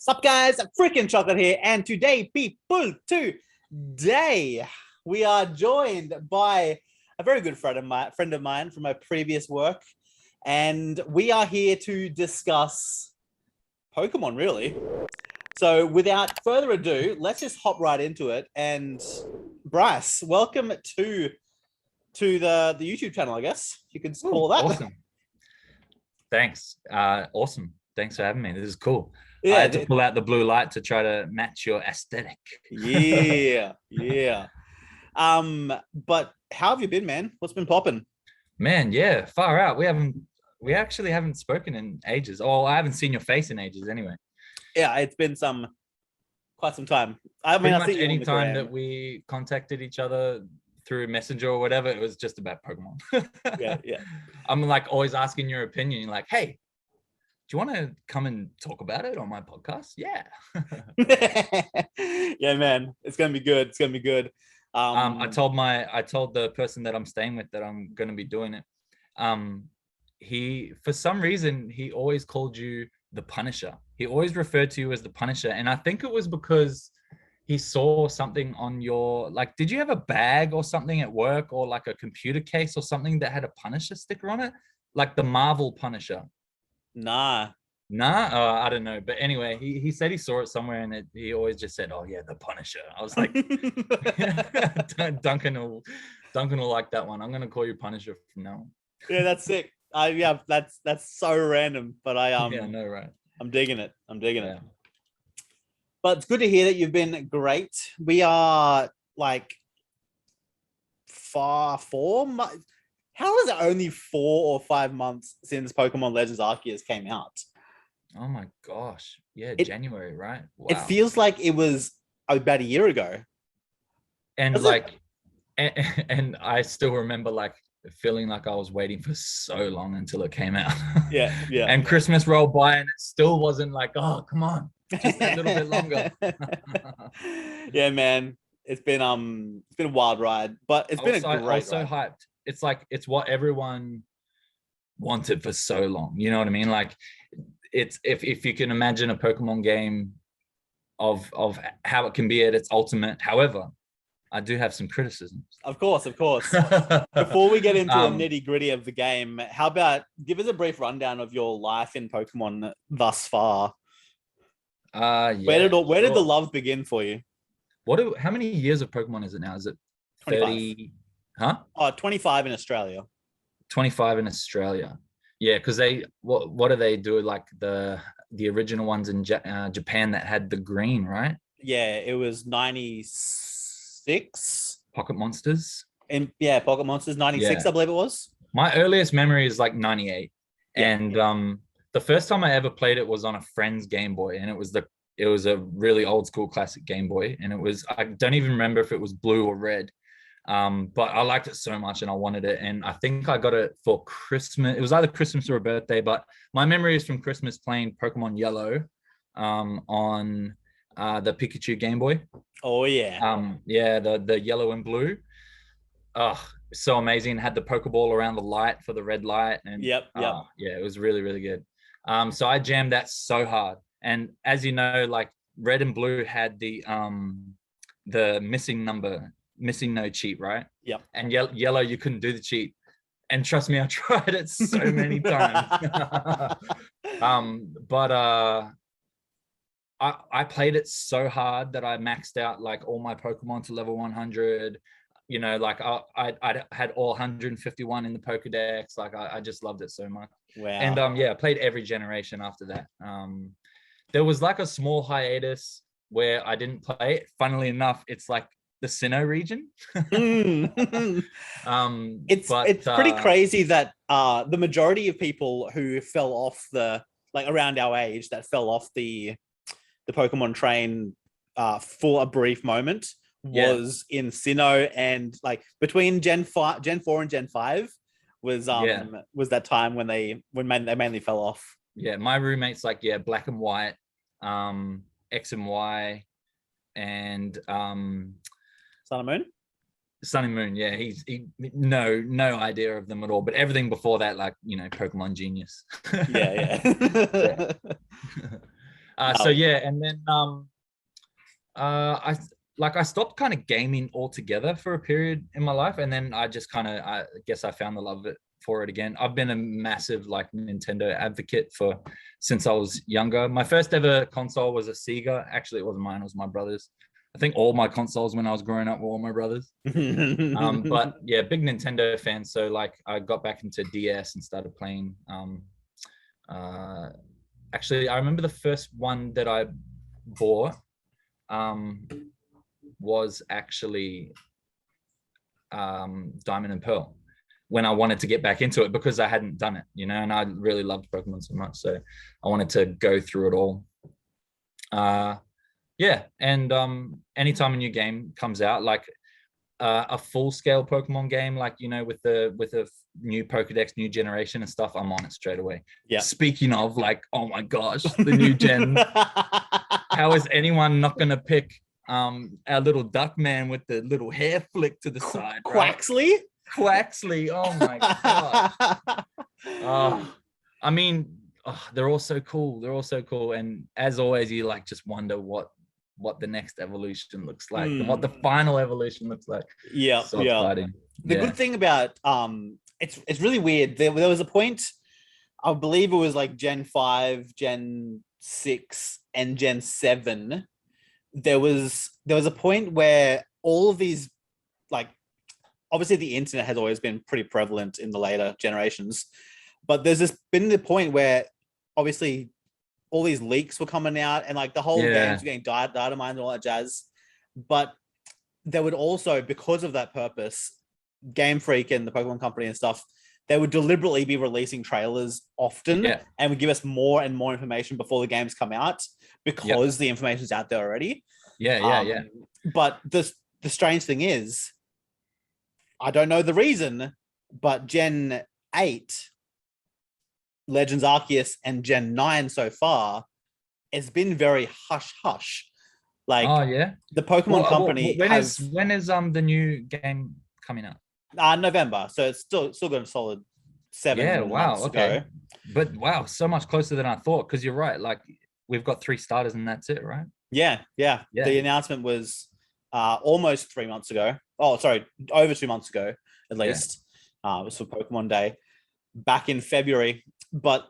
Sup guys, freaking chocolate here, and today we are joined by a very good friend of mine from my previous work, and we are here to discuss Pokemon, really. So without further ado, let's just hop right into it. And Bryce, welcome to the YouTube channel, I guess you could call that. Awesome. Thanks. Awesome. Thanks for having me. This is cool. Yeah, I had to pull out the blue light to try to match your aesthetic. Yeah. But how have you been, man? What's been popping? Man, yeah, far out. We actually haven't spoken in ages. Oh, I haven't seen your face in ages anyway. Yeah, it's been quite some time. I mean, Pretty I much think any time that we contacted each other through Messenger or whatever, it was just about Pokemon. Yeah. I'm like always asking your opinion, like, hey, do you want to come and talk about it on my podcast? Yeah. Yeah, man, it's gonna be good. I told the person that I'm staying with that I'm going to be doing it. He, for some reason, he always called you the Punisher. He always referred to you as the Punisher, and I think it was because he saw something on your, like, did you have a bag or something at work, or like a computer case or something that had a Punisher sticker on it, like the Marvel Punisher? Nah. I don't know, but anyway, he said he saw it somewhere, and he always just said, "Oh yeah, the Punisher." I was like, Duncan will like that one. I'm gonna call you Punisher from now on. Yeah, that's sick. Yeah, that's so random, but yeah, I know, right? I'm digging it. But it's good to hear that you've been great. We are like how is it only 4 or 5 months since Pokemon Legends Arceus came out? Oh my gosh. Yeah, January, right? Wow. It feels like it was about a year ago. And and I still remember like feeling like I was waiting for so long until it came out. Yeah. And Christmas rolled by and it still wasn't like, oh, come on, just a little bit longer. Yeah, man. It's been a wild ride, but it's been a great ride. So hyped. It's like it's what everyone wanted for so long. You know what I mean? Like it's if you can imagine a Pokemon game of how it can be at its ultimate. However, I do have some criticisms. Of course. Before we get into the nitty-gritty of the game, how about give us a brief rundown of your life in Pokemon thus far? Yeah, where did the love begin for you? How many years of Pokemon is it now? Is it 30? 25. Huh? 25 in Australia. 25 in Australia. Yeah, because what do they do? Like the original ones in Japan that had the green, right? Yeah, it was 96. Pocket Monsters. Pocket Monsters 96, I believe it was. My earliest memory is like 98. Yeah. And the first time I ever played it was on a friend's Game Boy, and it was a really old school classic Game Boy, and I don't even remember if it was blue or red. But I liked it so much and I wanted it, and I think I got it for Christmas. It was either Christmas or a birthday, but my memory is from Christmas playing Pokemon Yellow on the Pikachu Game Boy. Oh yeah. The yellow and blue. Oh, so amazing. Had the Pokeball around the light for the red light, and yep. Yeah, it was really, really good. So I jammed that so hard, and as you know, like red and blue had the missing no cheat, right? Yep. And yellow, you couldn't do the cheat. And trust me, I tried it so many times. But I played it so hard that I maxed out like all my Pokemon to level 100. You know, like I had all 151 in the Pokedex. Like I just loved it so much. Wow. And I played every generation after that. There was like a small hiatus where I didn't play it. Funnily enough, it's like the Sinnoh region. It's pretty crazy that the majority of people who fell off around our age that fell off the Pokemon train for a brief moment was in Sinnoh, and like between Gen 4 and Gen 5 was that time when they mainly fell off. Yeah, my roommates like Black and White, X and Y, and Sun and Moon. Sun and Moon, yeah, he no idea of them at all, but everything before that, like, you know, Pokemon genius. yeah. So yeah, and then I stopped kind of gaming altogether for a period in my life, and then I just kind of, I guess I found the love of it for it again. I've been a massive like Nintendo advocate since I was younger. My first ever console was a Sega. Actually, it wasn't mine; it was my brother's. I think all my consoles when I was growing up were all my brother's. But yeah, big Nintendo fan. So like, I got back into DS and started playing. Actually, I remember the first one that I bought was actually Diamond and Pearl, when I wanted to get back into it because I hadn't done it, and I really loved Pokemon so much. So I wanted to go through it all. Yeah, and anytime a new game comes out, like a full-scale Pokemon game, like with a new Pokedex, new generation and stuff, I'm on it straight away. Yeah. Speaking of, like, oh my gosh, the new gen. How is anyone not gonna pick our little duck man with the little hair flick to the side, right? Quaxley, oh my gosh. I mean, they're all so cool, and as always, you like just wonder what the next evolution looks like and what the final evolution looks like. Yeah, so exciting. The good thing about it's really weird. There was a point, I believe it was like Gen 5, Gen 6, and Gen 7. There was a point where all of these, like, obviously the internet has always been pretty prevalent in the later generations, but there's been the point where obviously all these leaks were coming out and like the whole games were getting data mined and all that jazz. But there would also, because of that purpose, Game Freak and the Pokemon Company and stuff, they would deliberately be releasing trailers often and would give us more and more information before the games come out because the information's out there already. Yeah. But the strange thing is, I don't know the reason, but Gen 8, Legends Arceus, and Gen 9 so far, it's been very hush-hush. Like, the Pokemon Company when is the new game coming out? November, so it's still got a solid 7 months ago. But wow, so much closer than I thought, because you're right, like we've got 3 starters and that's it, right? Yeah. The announcement was almost 3 months ago. Oh, sorry, over 2 months ago at least. It was for Pokemon Day back in February. But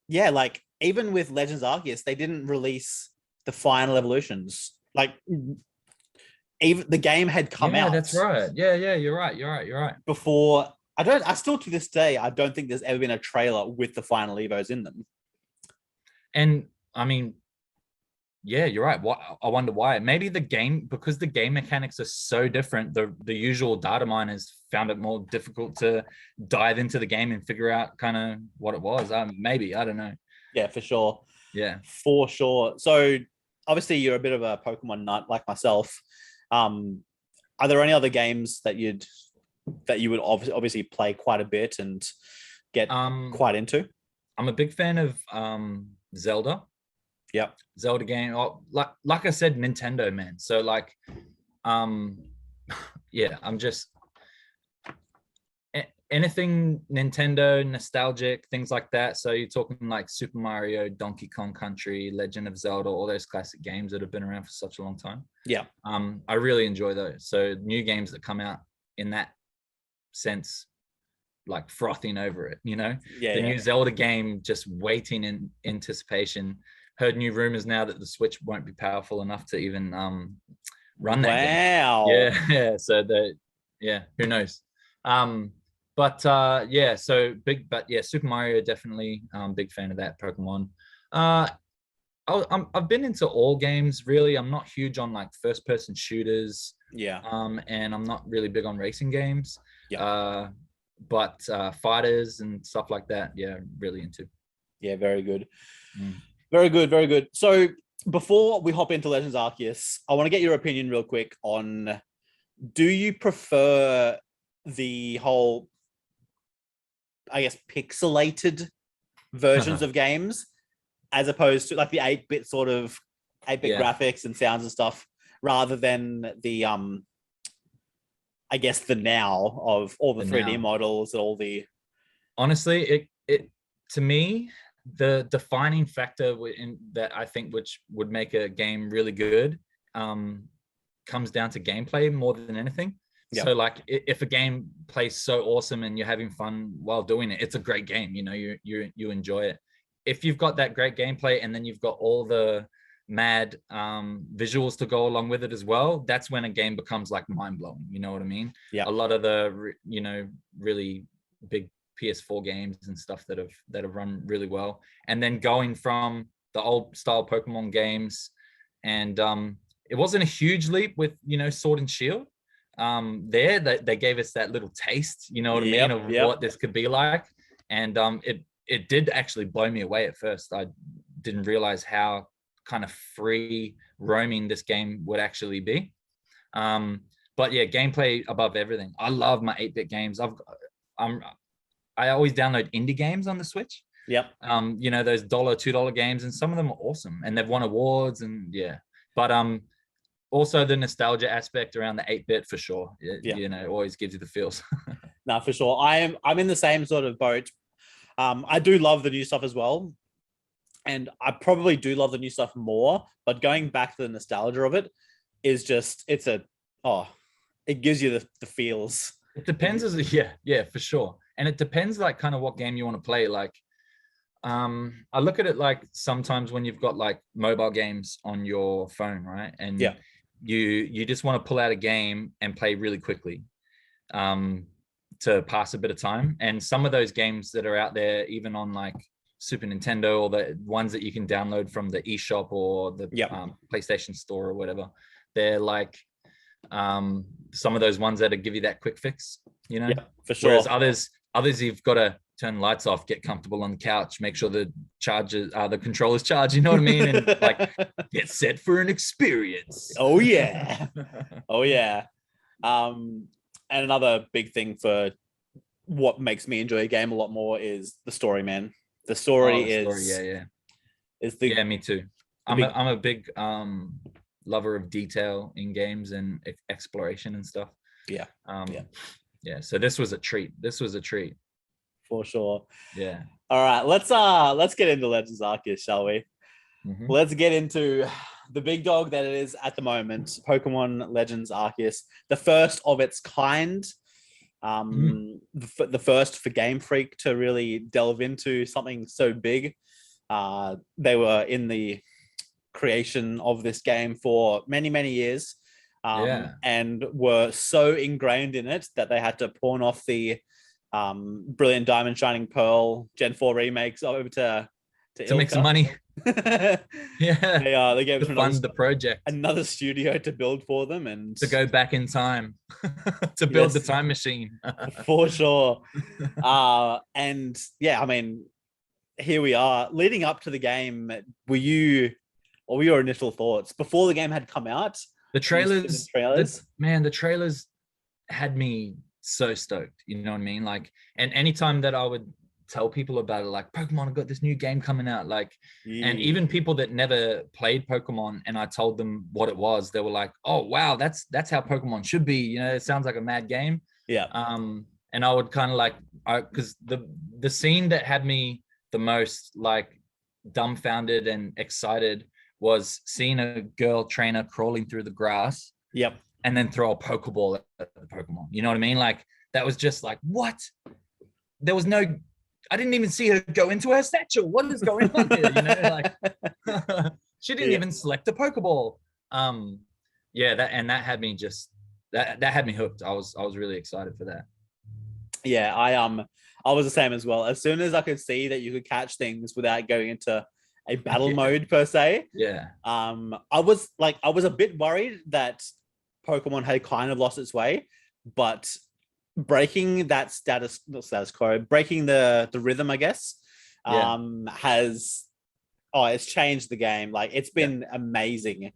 yeah, like even with Legends Arceus, they didn't release the final evolutions. Like, even the game had come out. That's right. Yeah, you're right. Before, I still to this day, I don't think there's ever been a trailer with the final Evos in them. And I mean, yeah, you're right. I wonder why. Maybe because the game mechanics are so different, the usual data miners found it more difficult to dive into the game and figure out kind of what it was. Maybe, I don't know. Yeah, for sure. Yeah, for sure. So obviously you're a bit of a Pokemon nut like myself. Are there any other games that you would obviously play quite a bit and get quite into? I'm a big fan of Zelda. Yep. Zelda game. Like I said, Nintendo, man. So like, yeah, I'm just anything Nintendo, nostalgic, things like that. So you're talking like Super Mario, Donkey Kong Country, Legend of Zelda, all those classic games that have been around for such a long time. Yeah. I really enjoy those. So new games that come out in that sense, like frothing over it, the new Zelda game, just waiting in anticipation. Heard new rumors now that the Switch won't be powerful enough to even run that game. Wow. Yeah. So who knows? So big, but yeah, Super Mario, definitely big fan of that. Pokemon. I've been into all games really. I'm not huge on like first person shooters. Yeah. And I'm not really big on racing games. Yeah. But fighters and stuff like that, yeah, really into. Yeah, very good. Very good. So before we hop into Legends Arceus, I want to get your opinion real quick on, do you prefer the whole, I guess, pixelated versions of games as opposed to like the 8-bit sort of 8-bit graphics and sounds and stuff, rather than the I guess the now of all the 3D models and all the... Honestly, it to me, the defining factor in that I think which would make a game really good comes down to gameplay more than anything. Yep. So like if a game plays so awesome and you're having fun while doing it, it's a great game. You know, you enjoy it. If you've got that great gameplay and then you've got all the mad visuals to go along with it as well, that's when a game becomes like mind-blowing. You know what I mean? Yeah. A lot of the really big PS4 games and stuff that have run really well, and then going from the old style Pokemon games, and it wasn't a huge leap with Sword and Shield. There they gave us that little taste, you know what I mean, of what this could be like, and it did actually blow me away at first. I didn't realize how kind of free roaming this game would actually be. But yeah, gameplay above everything. I love my 8-bit games. I always download indie games on the Switch. Yep. Those $2 games, and some of them are awesome and they've won awards, and yeah. But also the nostalgia aspect around the 8-bit for sure. Always gives you the feels. No, for sure. I'm in the same sort of boat. I do love the new stuff as well. And I probably do love the new stuff more, but going back to the nostalgia of it is just, it gives you the feels. It depends for sure. And it depends like kind of what game you want to play. Like, I look at it like sometimes when you've got like mobile games on your phone, right? And you just want to pull out a game and play really quickly to pass a bit of time. And some of those games that are out there, even on like Super Nintendo or the ones that you can download from the eShop or the PlayStation Store or whatever, they're like some of those ones that give you that quick fix, for sure. Whereas others you've got to turn the lights off, get comfortable on the couch, make sure the controller's charged, you know what I mean, and like get set for an experience. Oh yeah. And another big thing for what makes me enjoy a game a lot more is the story, man. The story me too. I'm a big lover of detail in games and exploration and stuff. So this was a treat. For sure. Yeah. All right, let's get into Legends Arceus, shall we? Mm-hmm. Let's get into the big dog that it is at the moment, Pokemon Legends Arceus, the first of its kind. The first for Game Freak to really delve into something so big. They were in the creation of this game for many, many years, and were so ingrained in it that they had to pawn off the Brilliant Diamond Shining Pearl Gen 4 remakes over to make some money. They gave us fund the project, another studio to build for them, and to go back in time to build the time machine. For sure. And yeah, I mean, here we are leading up to the game. What were your initial thoughts before the game had come out? The trailers, the trailers had me so stoked, you know what I mean? Like, and anytime that I would tell people about it, like, Pokemon, I've got this new game coming out, like, and even people that never played Pokemon, and I told them what it was, they were like, oh wow, that's how Pokemon should be, it sounds like a mad game. And I would kind of like, because the scene that had me the most like dumbfounded and excited was seeing a girl trainer crawling through the grass and then throw a Pokeball at the Pokemon, you know what I mean? Like, that was just like, what? There was no, I didn't even see her go into her satchel. What is going on here? Like, she didn't even select a Pokeball. That had me that had me hooked. I was really excited for that. Yeah, I was the same as well. As soon as I could see that you could catch things without going into a battle mode per se. I was a bit worried that Pokemon had kind of lost its way, but breaking that status quo, breaking the rhythm, I guess, it's changed the game. Like, it's been amazing.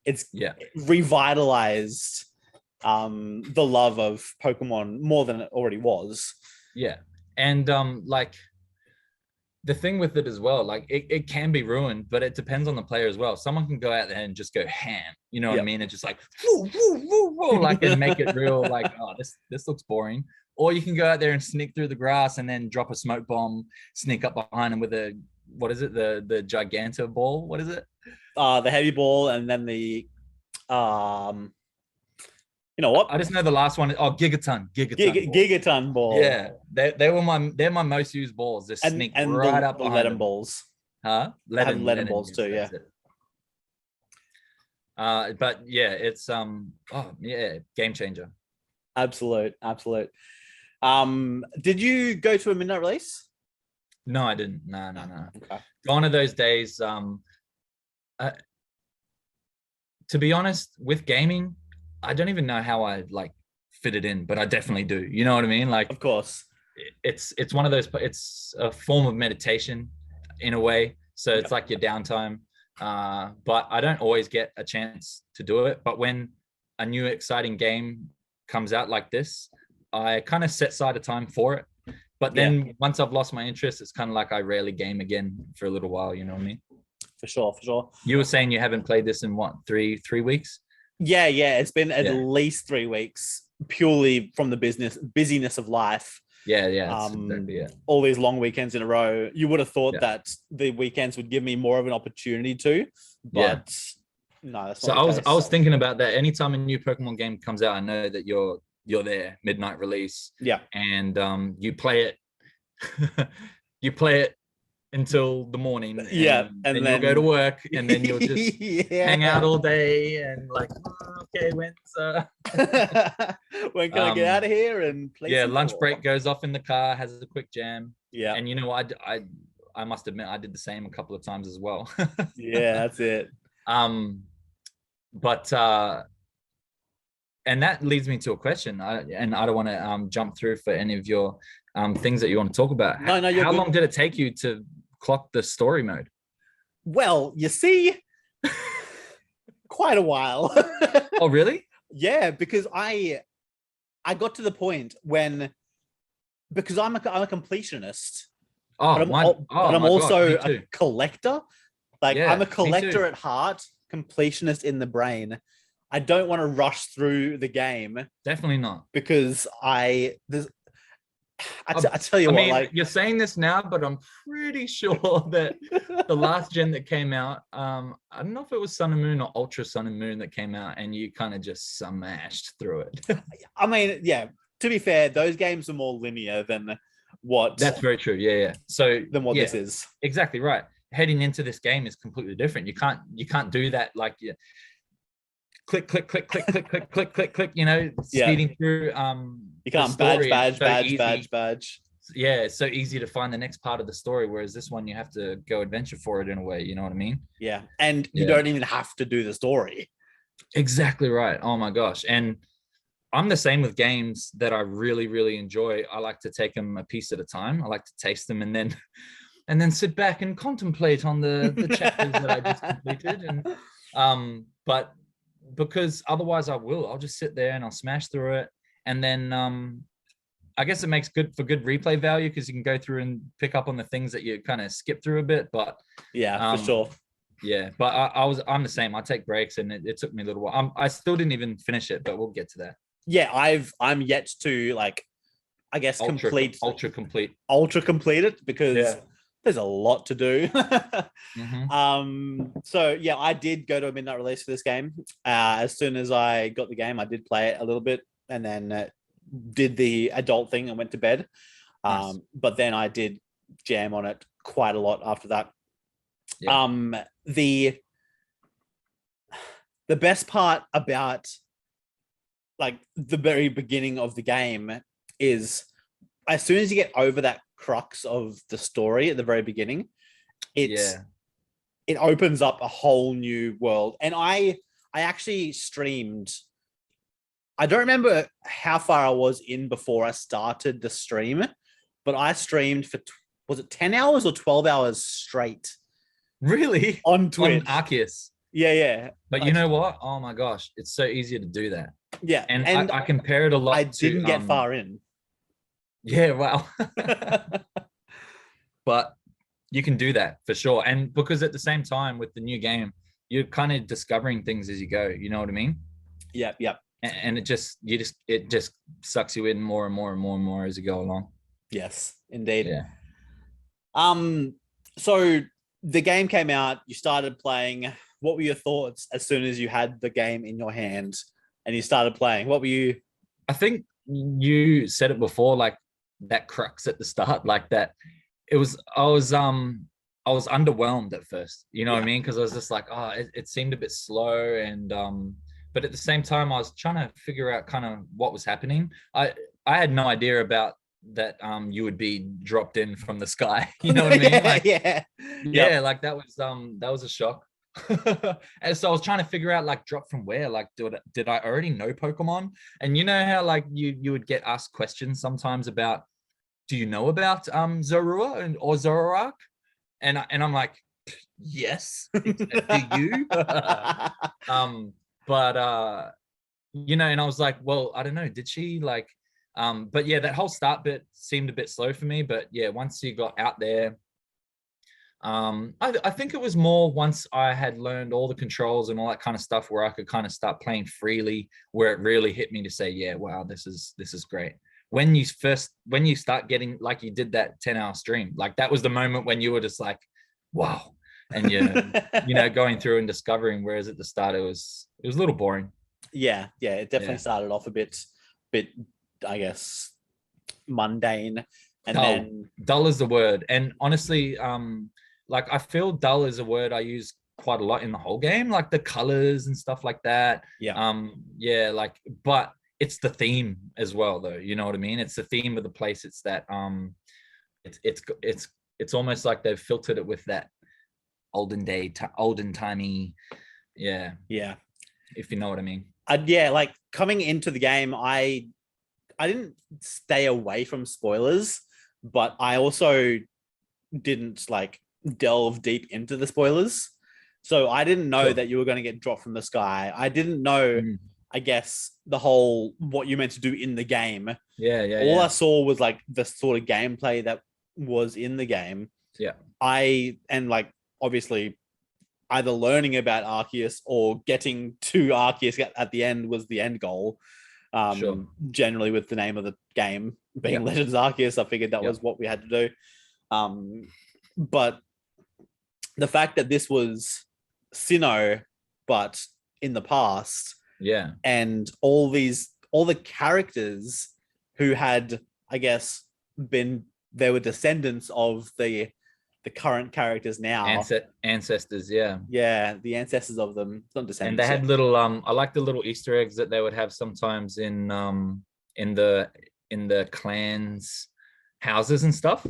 It's revitalized the love of Pokemon more than it already was. And like, the thing with it as well, like, it can be ruined, but it depends on the player as well. Someone can go out there and just go ham, you know what I mean? And just like, woo, woo, woo, woo, like, and make it real, like, oh, this looks boring. Or you can go out there and sneak through the grass and then drop a smoke bomb, sneak up behind them with a what is it? The Giganta ball. What is it? The heavy ball, and then the you know what? I just know the last one. Oh, Gigaton ball. Gigaton ball. Yeah, they're my most used balls. They sneak and right up the behind leaden them. balls. Huh? I have leaden balls yes, too. Yeah. it. But yeah, it's oh yeah, game changer. Absolute. Did you go to a midnight release? No, I didn't. No. Okay. Gone are those days. To be honest, with gaming, I don't even know how I like fit it in, but I definitely do. You know what I mean? Like, Of course. it's one of those. It's a form of meditation in a way. So it's like your downtime. But I don't always get a chance to do it. But when a new exciting game comes out like this, I kind of set aside a time for it. But then once I've lost my interest, it's kind of like I rarely game again for a little while. You know what I mean? For sure. You were saying you haven't played this in what, three weeks? Yeah. It's been at least 3 weeks, purely from the busyness of life. Yeah, that's exactly it. All these long weekends in a row. You would have thought that the weekends would give me more of an opportunity to, but no, that's so not the case. I was thinking about that. Anytime a new Pokemon game comes out, I know that you're there, midnight release. Yeah. And you play it you play it until the morning. And then you'll go to work, and then you'll just hang out all day and like, okay, when's when can I get out of here and play? Lunch break, goes off in the car, has a quick jam. Yeah. And you know, I must admit I did the same a couple of times as well. Yeah, that's it. But and that leads me to a question. I don't want to jump through for any of your things that you want to talk about. No, how long did it take you to clock the story mode? Well, you see, quite a while. Oh, really? Yeah, because I got to the point when, because I'm a completionist. Oh, but I'm also a collector. Like, yeah, I'm a collector at heart, completionist in the brain. I don't want to rush through the game. Definitely not. Because I tell you what, like, you're saying this now, but I'm pretty sure that the last gen that came out, I don't know if it was Sun and Moon or Ultra Sun and Moon that came out, and you kind of just smashed through it. I mean, yeah, to be fair, those games are more linear than what. That's very true. Yeah. So than what this is. Exactly right. Heading into this game is completely different. You can't do that like click, you know, speeding through. You can't badge. Yeah, it's so easy to find the next part of the story, whereas this one you have to go adventure for it in a way. You know what I mean? Yeah, and you don't even have to do the story. Exactly right. Oh my gosh. And I'm the same with games that I really, really enjoy. I like to take them a piece at a time. I like to taste them and then sit back and contemplate on the chapters that I just completed. And but because otherwise I'll just sit there and I'll smash through it. And then I guess it makes good replay value because you can go through and pick up on the things that you kind of skip through a bit. But for sure. Yeah, but I'm the same. I take breaks, and it took me a little while. I still didn't even finish it, but we'll get to that. Yeah, I'm yet to, like, I guess ultra complete it, because there's a lot to do. So yeah, I did go to a midnight release for this game. As soon as I got the game, I did play it a little bit, and then did the adult thing and went to bed. Nice. But then I did jam on it quite a lot after that. The best part about, like, the very beginning of the game is, as soon as you get over that crux of the story at the very beginning, it opens up a whole new world. And I actually streamed. I don't remember how far I was in before I started the stream, but I streamed for, was it 10 hours or 12 hours straight? Really? On Twitch. On Arceus. Yeah. But you know what? Oh my gosh, it's so easy to do that. Yeah. And I compare it a lot. I didn't get far in. Yeah, wow. But you can do that for sure. And because at the same time with the new game, you're kind of discovering things as you go. You know what I mean? Yeah. And it just sucks you in more and more and more and more as you go along. Yes, indeed. Yeah. So the game came out, you started playing. What were your thoughts as soon as you had the game in your hand and you started playing? What were you? I think you said it before, like that crux at the start, like that. It was I was underwhelmed at first. You know what I mean? Because I was just like, oh, it seemed a bit slow, and but at the same time, I was trying to figure out kind of what was happening. I had no idea about that. You would be dropped in from the sky. You know what I mean? Like, yeah, yeah, like that was a shock. And so I was trying to figure out like drop from where, like did I already know Pokemon? And you know how like you would get asked questions sometimes about, do you know about Zorua or Zoroark? And I'm like, yes. Do you? But you know, and I was like, well, I don't know, did she like but yeah, that whole start bit seemed a bit slow for me. But yeah, once you got out there, I think it was more once I had learned all the controls and all that kind of stuff where I could kind of start playing freely, where it really hit me to say, yeah, wow, this is great. When you start getting, like, you did that 10-hour stream, like that was the moment when you were just like, wow. And you know, going through and discovering, whereas at the start it was a little boring. Yeah, it definitely started off a bit, I guess, mundane, and then dull is the word. And honestly, like I feel dull is a word I use quite a lot in the whole game, like the colors and stuff like that. Yeah, like, but it's the theme as well, though. You know what I mean? It's the theme of the place. It's that it's almost like they've filtered it with that olden timey, yeah, if you know what I mean. Yeah, like coming into the game, I didn't stay away from spoilers, but I also didn't like delve deep into the spoilers. So I didn't know that you were going to get dropped from the sky. I didn't know, I guess, the whole what you meant to do in the game. All I saw was like the sort of gameplay that was in the game. And like obviously either learning about Arceus or getting to Arceus at the end was the end goal. Generally with the name of the game being Legends Arceus, I figured that was what we had to do. But the fact that this was Sinnoh, but in the past, and all the characters who had, I guess, they were descendants of the current characters now, ancestors, the ancestors of them, not descendants. And they had little I like the little Easter eggs that they would have sometimes in the clans houses and stuff.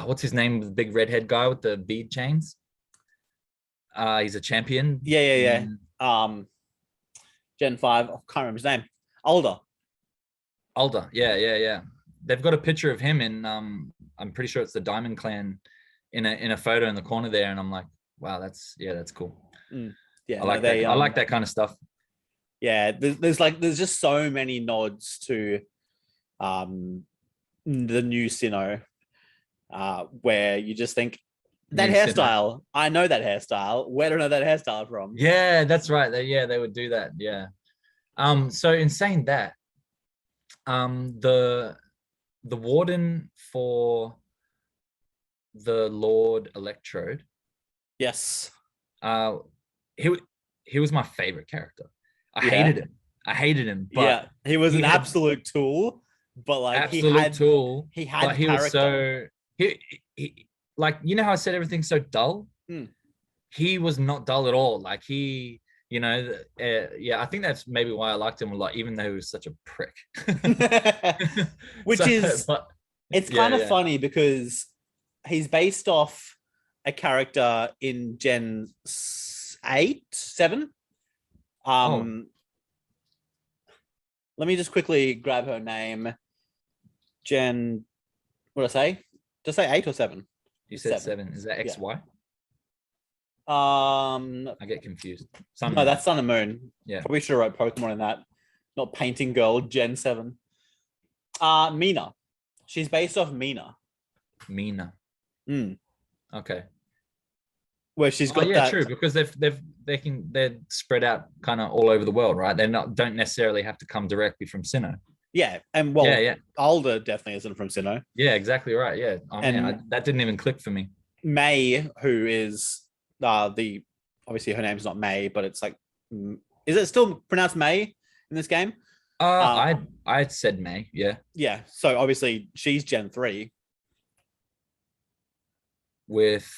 What's his name, the big redhead guy with the bead chains? He's a champion. Gen 5, I can't remember his name. Older, yeah. They've got a picture of him in I'm pretty sure it's the Diamond Clan in a photo in the corner there, and I'm like, wow, that's cool. I like that kind of stuff. There's just so many nods to the new Sinnoh, where you just think that hairstyle, Sinnoh. I know that hairstyle. Where do I know that hairstyle from? Yeah, that's right. They would do that. So in saying that, the warden for the Lord Electrode, he was my favorite character. I hated him, but he was an absolute tool. But like he had he was so he like, you know how I said everything's so dull? He was not dull at all. Like he, you know, I think that's maybe why I liked him a lot, even though he was such a prick. It's kind of funny because he's based off a character in Gen 8, 7. Let me just quickly grab her name. Gen, what did I say? Did I say 8 or 7? You said 7. Is that XY? I get confused. No, that's Sun and Moon. Yeah. Probably should have wrote Pokemon in that. Not Painting Girl, Gen 7. Mina. She's based off Mina. Okay. Where she's got that. True, because they're spread out kind of all over the world, right? Don't necessarily have to come directly from Sinnoh. Yeah, and Yeah. Alder definitely isn't from Sinnoh. Yeah, exactly right. Yeah. Oh man, And that didn't even click for me. May, who is the obviously her name's not May, but it's like, is it still pronounced May in this game? I said May. Yeah. Yeah. So obviously she's Gen 3. With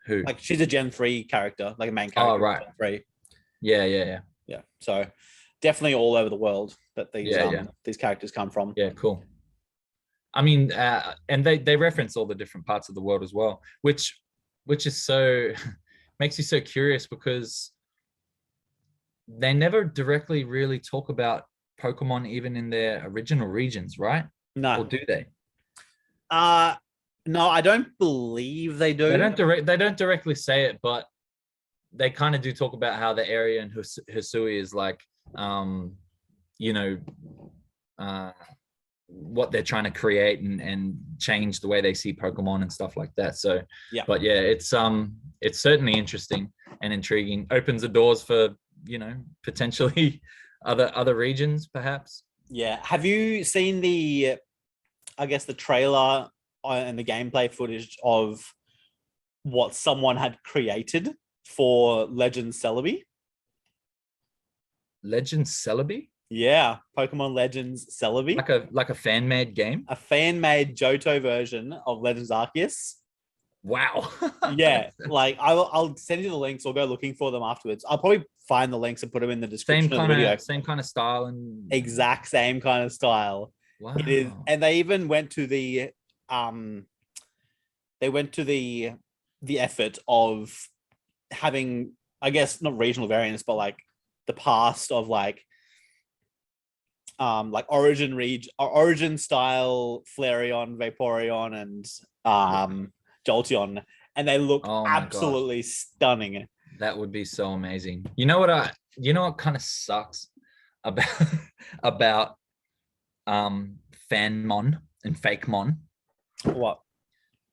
who? Like she's a Gen 3 character, like a main Oh character. right. Gen 3. Yeah. Yeah. So definitely all over the world that Yeah. these characters come from. Yeah, cool. I mean, and they reference all the different parts of the world as well, which is so makes you so curious because they never directly really talk about Pokemon even in their original regions, right? No. Or do they? No, I don't believe they do. They don't directly say it, but they kind of do talk about how the area in Hisui is like, you know, what they're trying to create and change the way they see Pokemon and stuff like that. So yeah, but yeah, it's certainly interesting and intriguing. Opens the doors for, you know, potentially other regions perhaps. Yeah. Have you seen the, I guess, the trailer and the gameplay footage of what someone had created for Legends Celebi? Legends Celebi? Yeah, Pokemon Legends Celebi. Like a fan-made game? A fan-made Johto version of Legends Arceus. Wow. Yeah, like I'll send you the links or go looking for them afterwards. I'll probably find the links and put them in the description of the video. Same kind of style and exact same kind of style. Wow. It is, and they even went to the effort of having, I guess, not regional variants, but like the past of like origin style Flareon, Vaporeon, and Jolteon, and they look absolutely stunning. That would be so amazing. You know what kind of sucks about Fanmon and Fakemon? What?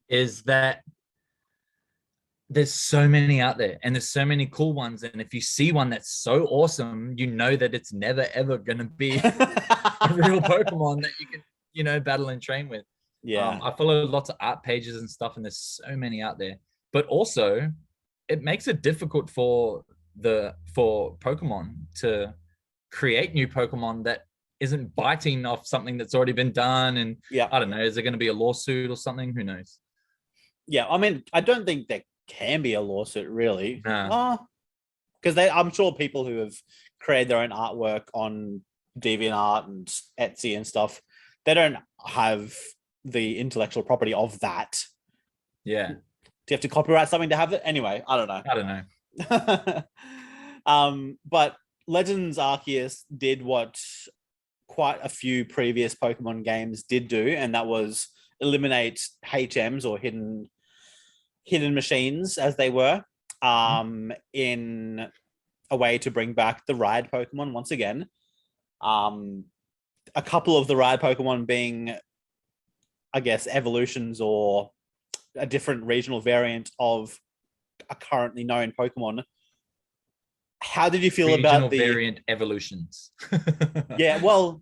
Is that there's so many out there and there's so many cool ones, and if you see one that's so awesome, you know that it's never ever gonna be a real Pokemon that you can, you know, battle and train with. Yeah. I follow lots of art pages and stuff, and there's so many out there, but also it makes it difficult for Pokemon to create new Pokemon that isn't biting off something that's already been done. And yeah, I don't know, is there going to be a lawsuit or something? Who knows? Yeah, I mean, I don't think there can be a lawsuit really. Nah. Because I'm sure people who have created their own artwork on DeviantArt and Etsy and stuff, they don't have the intellectual property of that. Yeah. Do you have to copyright something to have it? Anyway, I don't know. But Legends Arceus did what quite a few previous Pokemon games did do, and that was eliminate HMs or hidden machines, as they were, in a way to bring back the ride Pokemon once again. A couple of the ride Pokemon being, I guess, evolutions or a different regional variant of a currently known Pokemon. How did you feel about the variant evolutions? Yeah, well,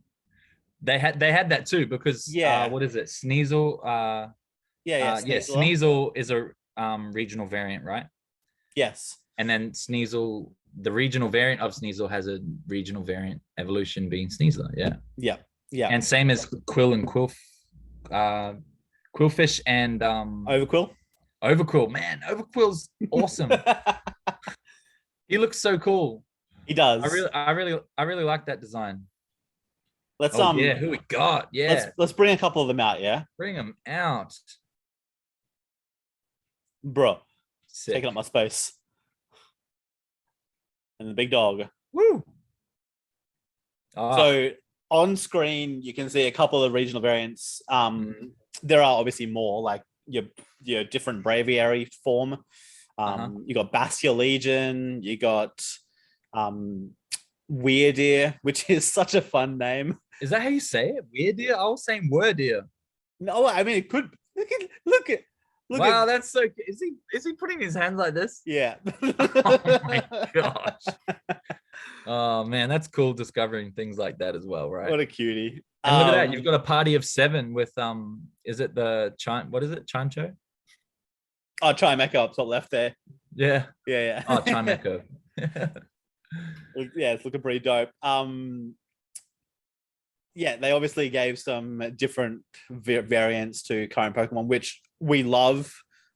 they had that too, because what is it? Sneasel. Sneasel is a regional variant, right? Yes. And then Sneasel, the regional variant of Sneasel, has a regional variant evolution being Sneasler. Yeah. And same as Quill and Quillfish and Overquill, man, Overquill's awesome. He looks so cool. He does. I really like that design. Let's who we got? Yeah. Let's bring a couple of them out, yeah? Bring them out. Bro. Sick. Taking up my space. And the big dog. Woo. So on screen you can see a couple of regional variants. There are obviously more, like your different braviary form. You got Bastia Legion, you got Weirdeer, which is such a fun name. Is that how you say it? Weirdeer? I was saying Wordeer. No, I mean it could. Look at. Wow, that's so. Is he putting his hands like this? Yeah. Oh my gosh. Oh man, that's cool discovering things like that as well, right? What a cutie. And look at that, you've got a party of 7 with is it the what is it? Chancho? Oh, try and make up top left there. Yeah. Yeah. Oh, Chimeco. Yeah, it's looking pretty dope. Yeah, they obviously gave some different variants to current Pokemon, which we love.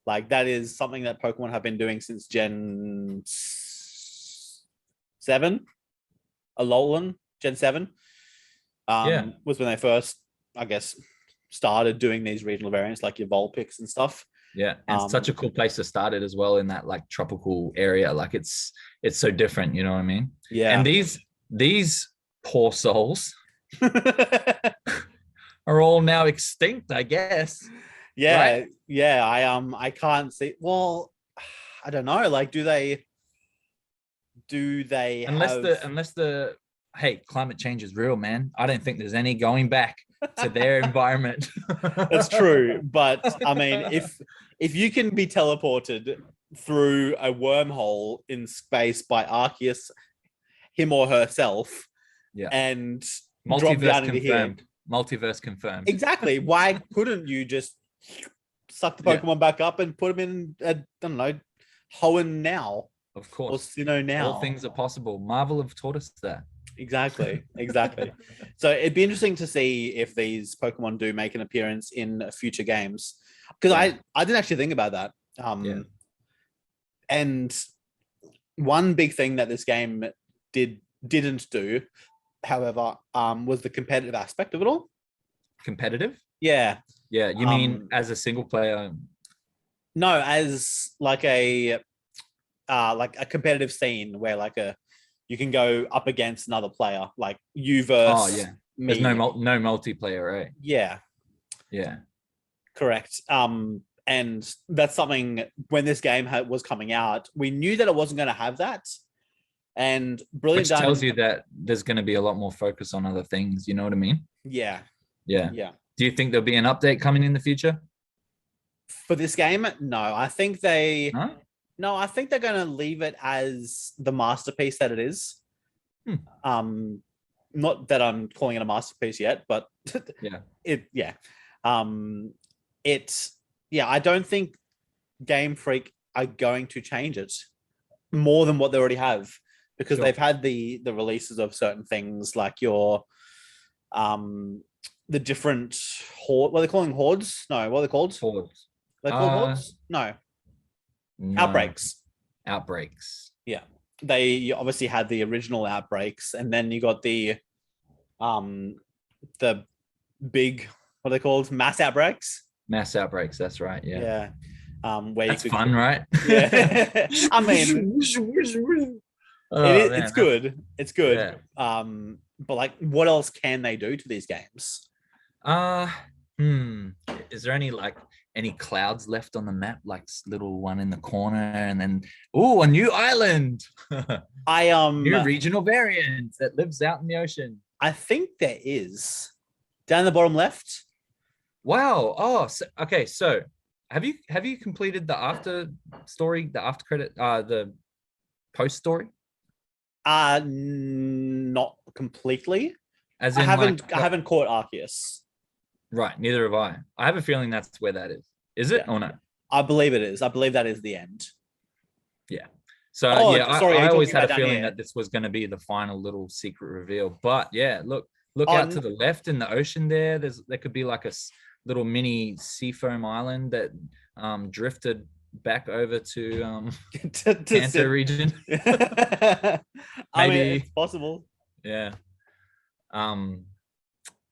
Like, that is something that Pokemon have been doing since Gen 7, Alolan, Gen 7. Yeah. Was when they first, I guess, started doing these regional variants like your Vulpix and stuff. Yeah, and such a cool place to start it as well, in that like tropical area. Like it's so different, you know what I mean? Yeah. And these poor souls are all now extinct, I guess. Yeah, right? yeah. I can't see. Well, I don't know. Like, do they unless the hey, climate change is real, man. I don't think there's any going back to their environment. That's true, but I mean, if you can be teleported through a wormhole in space by Arceus, him or herself, yeah, and drop down into here. Multiverse confirmed. Exactly. Why couldn't you just suck the Pokemon back up and put them in, I don't know, Hoenn now? Of course. Or Sinnoh now. All things are possible. Marvel have taught us that. Exactly. So it'd be interesting to see if these Pokemon do make an appearance in future games. Because I didn't actually think about that. And one big thing that this game didn't do, however, was the competitive aspect of it all. Competitive? Yeah. Yeah. You mean as a single player? No, as like a competitive scene where you can go up against another player, like you versus me. There's no multiplayer, right? Yeah. Correct. And that's something, when this game was coming out, we knew that it wasn't going to have that. And Brilliant Which tells you that there's going to be a lot more focus on other things. You know what I mean? Yeah. Do you think there'll be an update coming in the future for this game? No, I think No, I think they're going to leave it as the masterpiece that it is. Not that I'm calling it a masterpiece yet, but I don't think Game Freak are going to change it more than what they already have, because they've had the releases of certain things like your the different horde. What are they calling hordes? No, what are they called? Hordes. They called hordes? No. Outbreaks. Yeah, they obviously had the original outbreaks, and then you got the big, what are they called? Mass outbreaks. That's right. Yeah. Where that's fun, right? Yeah. I mean, it's good. It's good. Yeah. But like, what else can they do to these games? Is there any clouds left on the map, like little one in the corner, and then a new island? New regional variant that lives out in the ocean. I think there is, down the bottom left. Wow. Okay. So have you completed the after story, the after credit, the post story? Not completely. As in, I haven't caught Arceus. Right, neither have I. I have a feeling that's where that is. Is it or not? I believe it is. I believe that is the end. Yeah. So I always had a feeling that this was going to be the final little secret reveal. But yeah, look out to the left in the ocean there. There could be like a little mini seafoam island that drifted back over to Kanto region. I mean, it's possible. Yeah.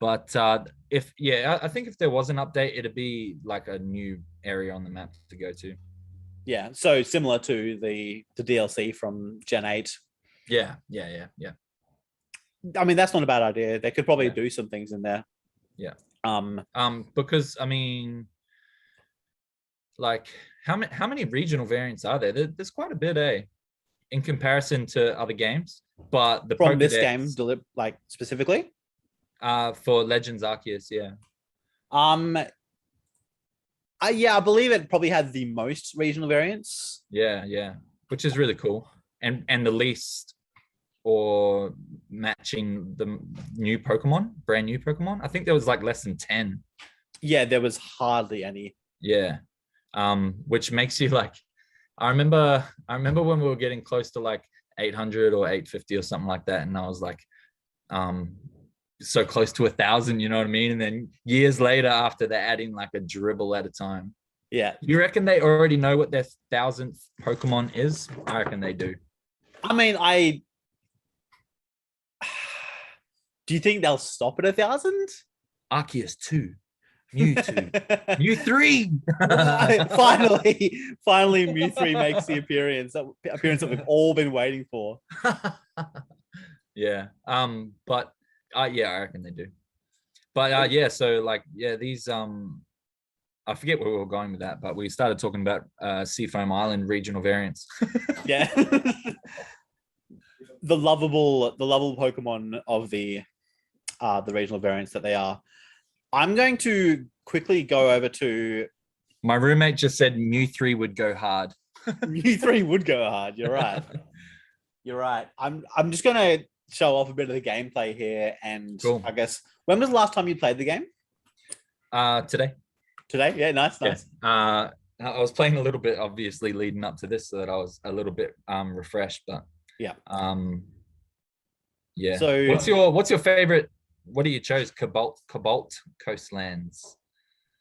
But I think if there was an update, it'd be like a new area on the map to go to. Yeah, so similar to the DLC from Gen 8. Yeah. I mean, that's not a bad idea. They could probably do some things in there. Yeah. Because I mean, like, how many regional variants are there? There's quite a bit, in comparison to other games. But the from this game, like specifically, for Legends Arceus, yeah. I believe it probably had the most regional variants. Yeah, which is really cool, and the least or matching the brand new Pokemon. I think there was like less than 10. Yeah, there was hardly any. Yeah. Which makes you like, I remember when we were getting close to like 800 or 850 or something like that, and I was like, so close to 1,000, you know what I mean? And then years later, after they're adding like a dribble at a time. Yeah. You reckon they already know what their 1,000th Pokemon is? I reckon they do. I mean, do you think they'll stop at 1,000? Arceus 2, Mew 2, Mew 3. finally, Mew 3 makes the appearance that we've all been waiting for. Yeah. But yeah, I reckon they do. But yeah, so like, yeah, these I forget where we were going with that, but we started talking about Seafoam Island regional variants. Yeah. the lovable Pokemon of the regional variants that they are. I'm going to quickly go over to. My roommate just said Mew 3 would go hard. Mew 3 would go hard. You're right. You're right. I'm just gonna show off a bit of the gameplay here, and cool. I guess, when was the last time you played the game? Today. Today? Yeah, nice. I was playing a little bit, obviously, leading up to this, so that I was a little bit refreshed. But yeah. Yeah. So what's your favorite? What do you chose? Cobalt Coastlands.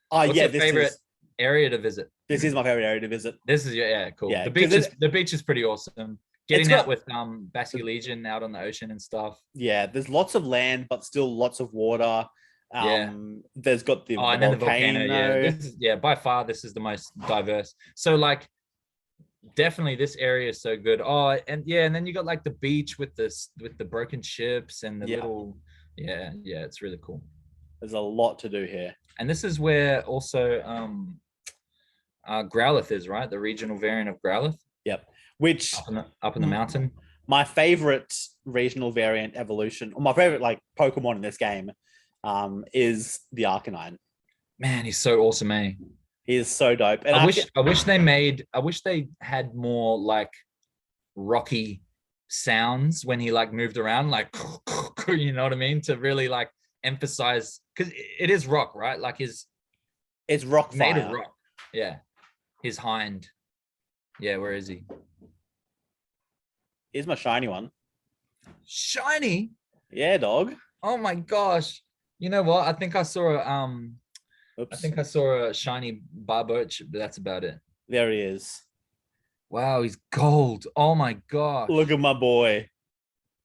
What's your favorite area to visit? This is my favorite area to visit. This is cool. Yeah, the beach is pretty awesome. Getting out with Basculegion out on the ocean and stuff. Yeah, there's lots of land, but still lots of water. There's got the volcano. Yeah, by far this is the most diverse. So like, definitely this area is so good. And then you got like the beach with the broken ships and the little. Yeah, it's really cool. There's a lot to do here. And this is where also Growlithe is, right? The regional variant of Growlithe. Yep. Which up in the mountain. My favorite regional variant evolution, or my favorite like Pokemon in this game, is the Arcanine. Man, he's so awesome, eh? He is so dope. And I wish they had more like rocky sounds when he like moved around, like you know what I mean, to really like emphasize, because it is rock, right? Like it's rock made fire. of rock. Yeah, his hind. Yeah, where is he? Here's my shiny one. Shiny? Yeah, dog. Oh my gosh! You know what? I think I saw a shiny Barboach, but that's about it. There he is. Wow, he's gold. Oh my god. Look at my boy.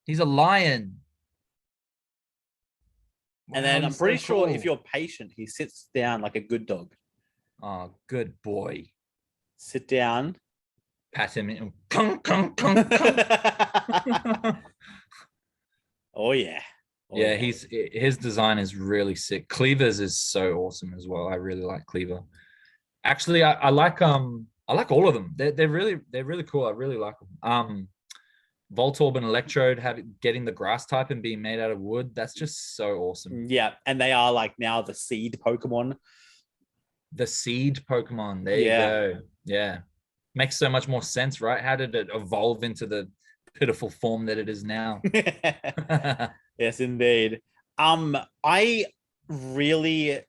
He's a lion. And then I'm pretty sure if you're patient, he sits down like a good dog. Oh, good boy. Sit down. Pat him in. Oh yeah. Yeah, his design is really sick. Cleaver's is so awesome as well. I really like Cleaver. Actually, I like all of them. They're really cool. I really like them. Voltorb and Electrode getting the grass type and being made out of wood. That's just so awesome. Yeah, and they are like now the seed Pokemon. The seed Pokemon. There you go. Yeah. Makes so much more sense, right? How did it evolve into the pitiful form that it is now? Yes, indeed. I really,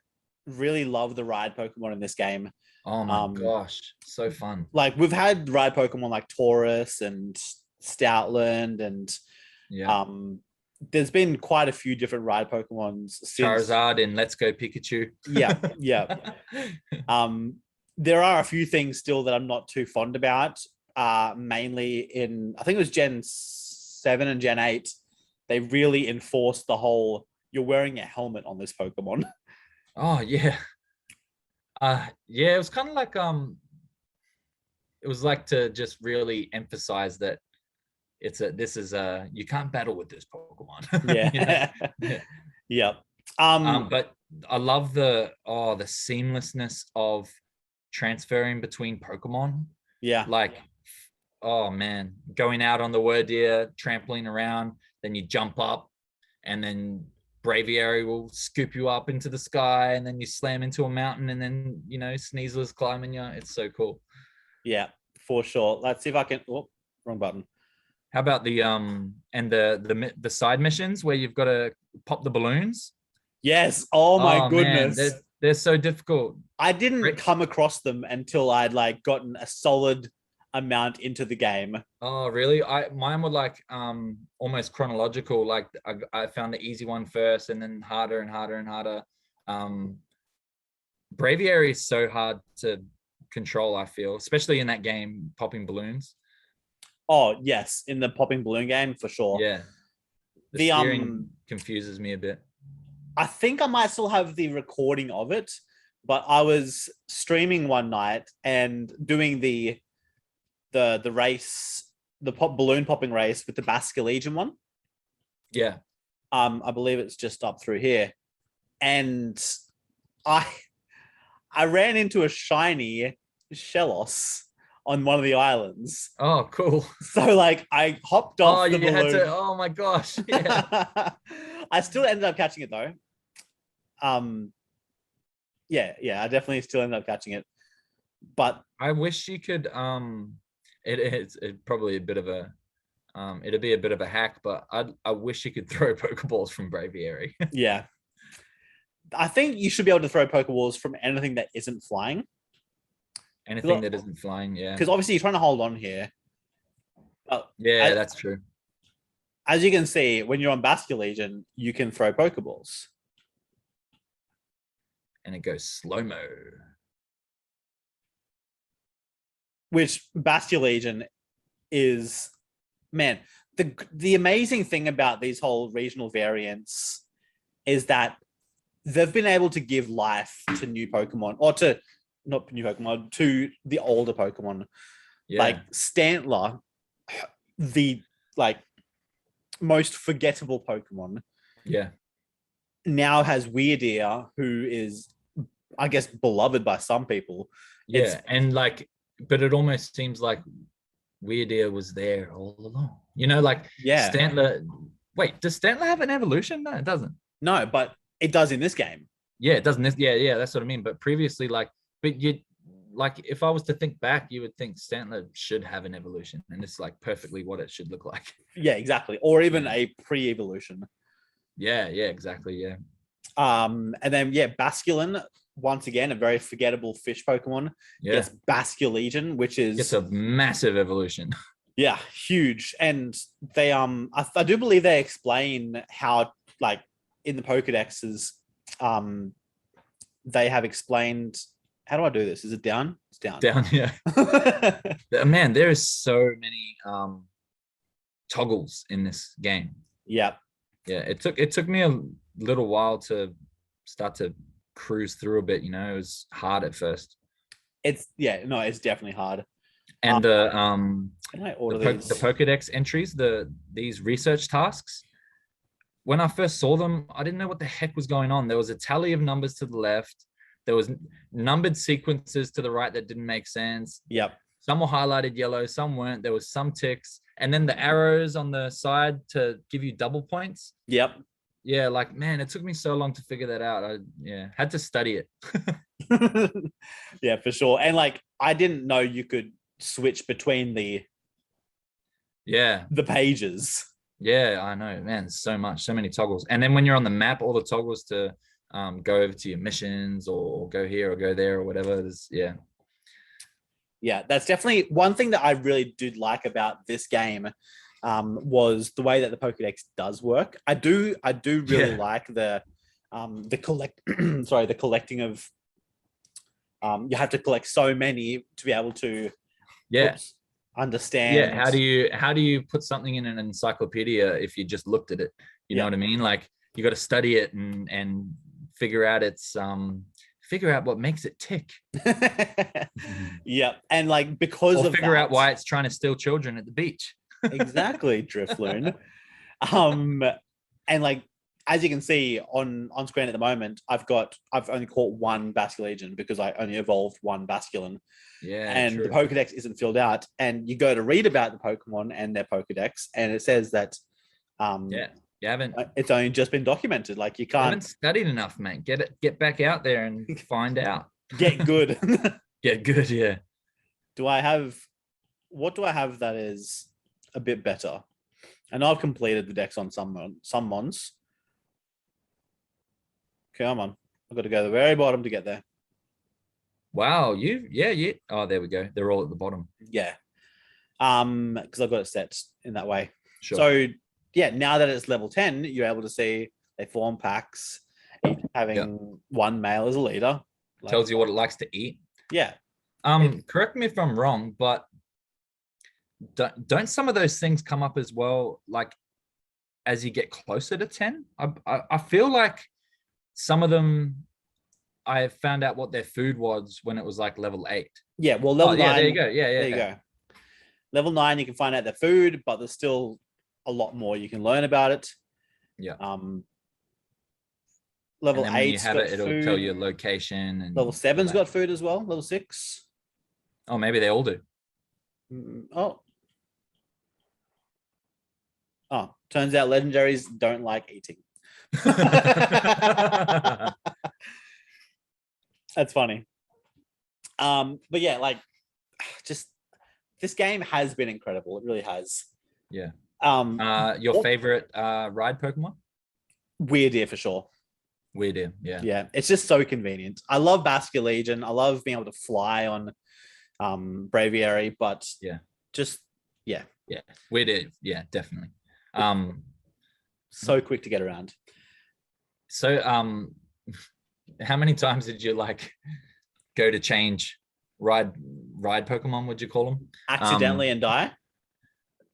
really love the ride Pokemon in this game. Oh my gosh, so fun. Like, we've had ride Pokemon like Taurus and Stoutland, and there's been quite a few different ride Pokemons since Charizard and Let's Go Pikachu. Yeah. There are a few things still that I'm not too fond about. Mainly in, I think it was Gen 7 and Gen 8, they really enforced the whole, you're wearing a helmet on this Pokemon. Oh yeah. It was kind of like it was like to just really emphasize that you can't battle with this Pokemon. Yeah. Yeah. But I love the seamlessness of transferring between Pokemon. Yeah. Like, oh man, going out on the Wordeer, trampling around, then you jump up, and then Braviary will scoop you up into the sky, and then you slam into a mountain, and then Sneasel's climbing you. It's so cool. Yeah, for sure. Let's see if I can. Oh, wrong button. How about the and the side missions where you've got to pop the balloons? Yes. Oh my Oh man, goodness. they're so difficult. I didn't Right. come across them until I'd like gotten a solid amount into the game. Oh really? Mine were like almost chronological. Like I found the easy one first, and then harder and harder and harder. Um, Braviary is so hard to control. I feel, especially in that game, popping balloons. Oh yes, in the popping balloon game for sure. Yeah, the The steering confuses me a bit. I think I might still have the recording of it, but I was streaming one night and doing the race, the balloon popping race with the Basque Legion one. Yeah. I believe it's just up through here, and I I ran into a shiny Shellos on one of the islands. Oh, cool. So like I hopped off Oh, the you had balloon. to. Oh my gosh. Yeah. I still ended up catching it though. Yeah, I definitely still ended up catching it. But I wish you could. It's probably a bit of a. It'd be a bit of a hack, but I wish you could throw Pokeballs from Braviary. yeah, I think you should be able to throw Pokeballs from anything that isn't flying. Anything that isn't flying, yeah. Because obviously you're trying to hold on here. Yeah, that's true. As you can see, when you're on Basque Legion, you can throw Pokeballs. And it goes slow-mo. Which Basque Legion is, man, the amazing thing about these whole regional variants is that they've been able to give life to new Pokemon, or to not new Pokemon, to the older Pokemon. Yeah. Like Stantler, the like most forgettable Pokemon. Yeah. Now has Weirdeer, who is, I guess, beloved by some people. Yeah, and like, but it almost seems like Weirdeer was there all along. You know, like Stantler. Wait, does Stantler have an evolution? No, it doesn't. No, but it does in this game. Yeah, it doesn't. Yeah, that's what I mean. But previously, like, but you, like, if I was to think back, you would think Stantler should have an evolution, and it's like perfectly what it should look like. Yeah, exactly. Or even a pre-evolution. Yeah, exactly. Yeah. And then Basculin, once again, a very forgettable fish Pokemon. Yeah. Yes, Basque Legion, which is it's a massive evolution. Yeah, huge. And they I do believe they explain how, like, in the Pokedexes, they have explained. How do I do this? Is it down? It's down. Down, yeah. Man, there is so many toggles in this game. Yeah. Yeah, it took me a little while to start to cruise through a bit. You know, it was hard at first. It's definitely hard. And can I order the Pokedex entries, these research tasks. When I first saw them, I didn't know what the heck was going on. There was a tally of numbers to the left. There was numbered sequences to the right that didn't make sense. Yep. Some were highlighted yellow, some weren't. There was some ticks. And then the arrows on the side to give you double points. Yep. Yeah, like, man, it took me so long to figure that out. I had to study it. Yeah, for sure. And like, I didn't know you could switch between the pages. Yeah, I know, man. So many toggles. And then when you're on the map, all the toggles to go over to your missions or go here or go there or whatever. Yeah, that's definitely one thing that I really did like about this game, was the way that the Pokédex does work. I do really like the collecting of, you have to collect so many to be able to understand. Yeah, how do you put something in an encyclopedia if you just looked at it? You know what I mean? Like, you got to study it and figure out what makes it tick. Yeah, and like, because of figure out why it's trying to steal children at the beach. Exactly, Drifloon. And like, as you can see on screen at the moment, I've only caught one Basque Legion because I only evolved one Basculin. Yeah, and true. The Pokedex isn't filled out, and you go to read about the Pokemon and their Pokedex, and it says that you haven't. It's only just been documented. Like, you haven't studied enough, mate. Get back out there and find out. Get good. Get good. Yeah. What do I have that is? a bit better. And I've completed the decks on some mons. Come on. I've got to go to the very bottom to get there. Wow, yeah. Oh, there we go. They're all at the bottom. Yeah. Because I've got it set in that way. Sure. So yeah, now that it's level 10, you're able to see they form packs, having one male as a leader. Tells you what it likes to eat. Yeah. Correct me if I'm wrong, but don't some of those things come up as well, like as you get closer to 10? I feel like some of them, I found out what their food was when it was like level 8. Yeah, well, level 9. There you go. Yeah. There you go. Level 9, you can find out their food, but there's still a lot more you can learn about it. Yeah. Level 8, when you have it, it'll tell you location. And level 7's got food as well. Level 6. Oh, maybe they all do. Oh, turns out legendaries don't like eating. That's funny. But yeah, like, just this game has been incredible. It really has. Yeah. Your favorite ride Pokemon? Weird for sure. Weird, yeah. Yeah, it's just so convenient. I love Basket Legion. I love being able to fly on Braviary, but yeah. Weird, yeah, definitely. So quick to get around. So how many times did you like go to change ride Pokemon, would you call them? Accidentally and die?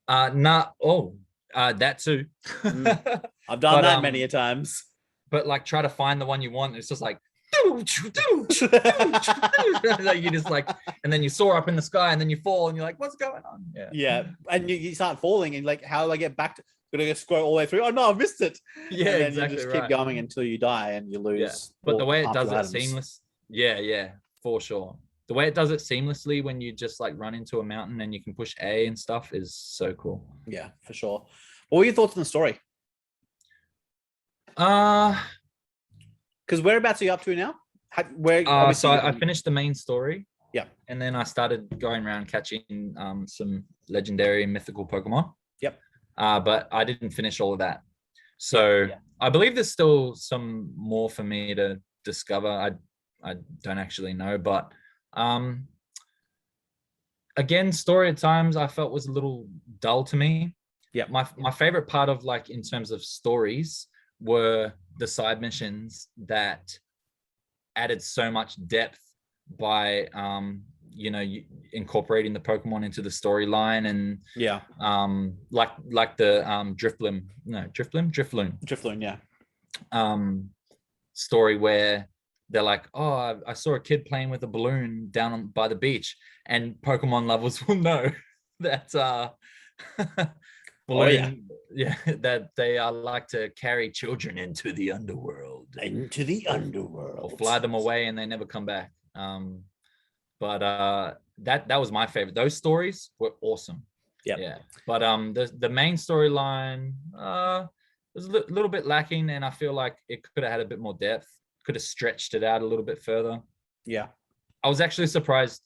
That too. I've done that many a times. But like try to find the one you want, it's just like like you just like, and then you soar up in the sky and then you fall and you're like, what's going on? Yeah. And you start falling and like, how do I get back to, gonna scroll all the way through? Oh no, I missed it. Yeah, and then exactly. You just keep going until you die and you lose. Yeah. But the way it does it seamless, yeah, for sure. The way it does it seamlessly when you just like run into a mountain and you can push A and stuff is so cool. Yeah, for sure. What were your thoughts on the story? Because whereabouts are you up to now? So I finished the main story. Yeah. And then I started going around catching some legendary and mythical Pokemon. Yep. But I didn't finish all of that. So I believe there's still some more for me to discover. I don't actually know, but again, story at times I felt was a little dull to me. Yeah. My favorite part of like in terms of stories were the side missions that added so much depth by incorporating the Pokemon into the storyline and like the Drifloon story where they're like, oh, I saw a kid playing with a balloon down by the beach, and Pokemon lovers will know that balloon, that they like to carry children into the underworld. Or fly them away and they never come back. But that was my favorite. Those stories were awesome. Yeah. But the main storyline was a little bit lacking, and I feel like it could have had a bit more depth. Could have stretched it out a little bit further. Yeah. I was actually surprised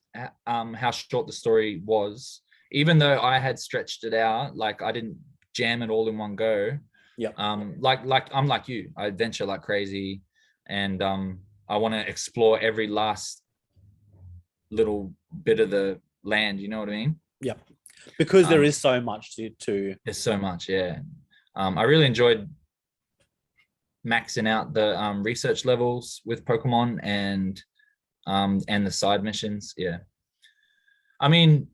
how short the story was, even though I had stretched it out. Like I didn't jam it all in one go. Yeah. Like I'm like you. I adventure like crazy, and I want to explore every last little bit of the land. You know what I mean? Yeah. Because there is so much to. There's so much. Yeah. I really enjoyed maxing out the research levels with Pokemon and the side missions. Yeah. I mean,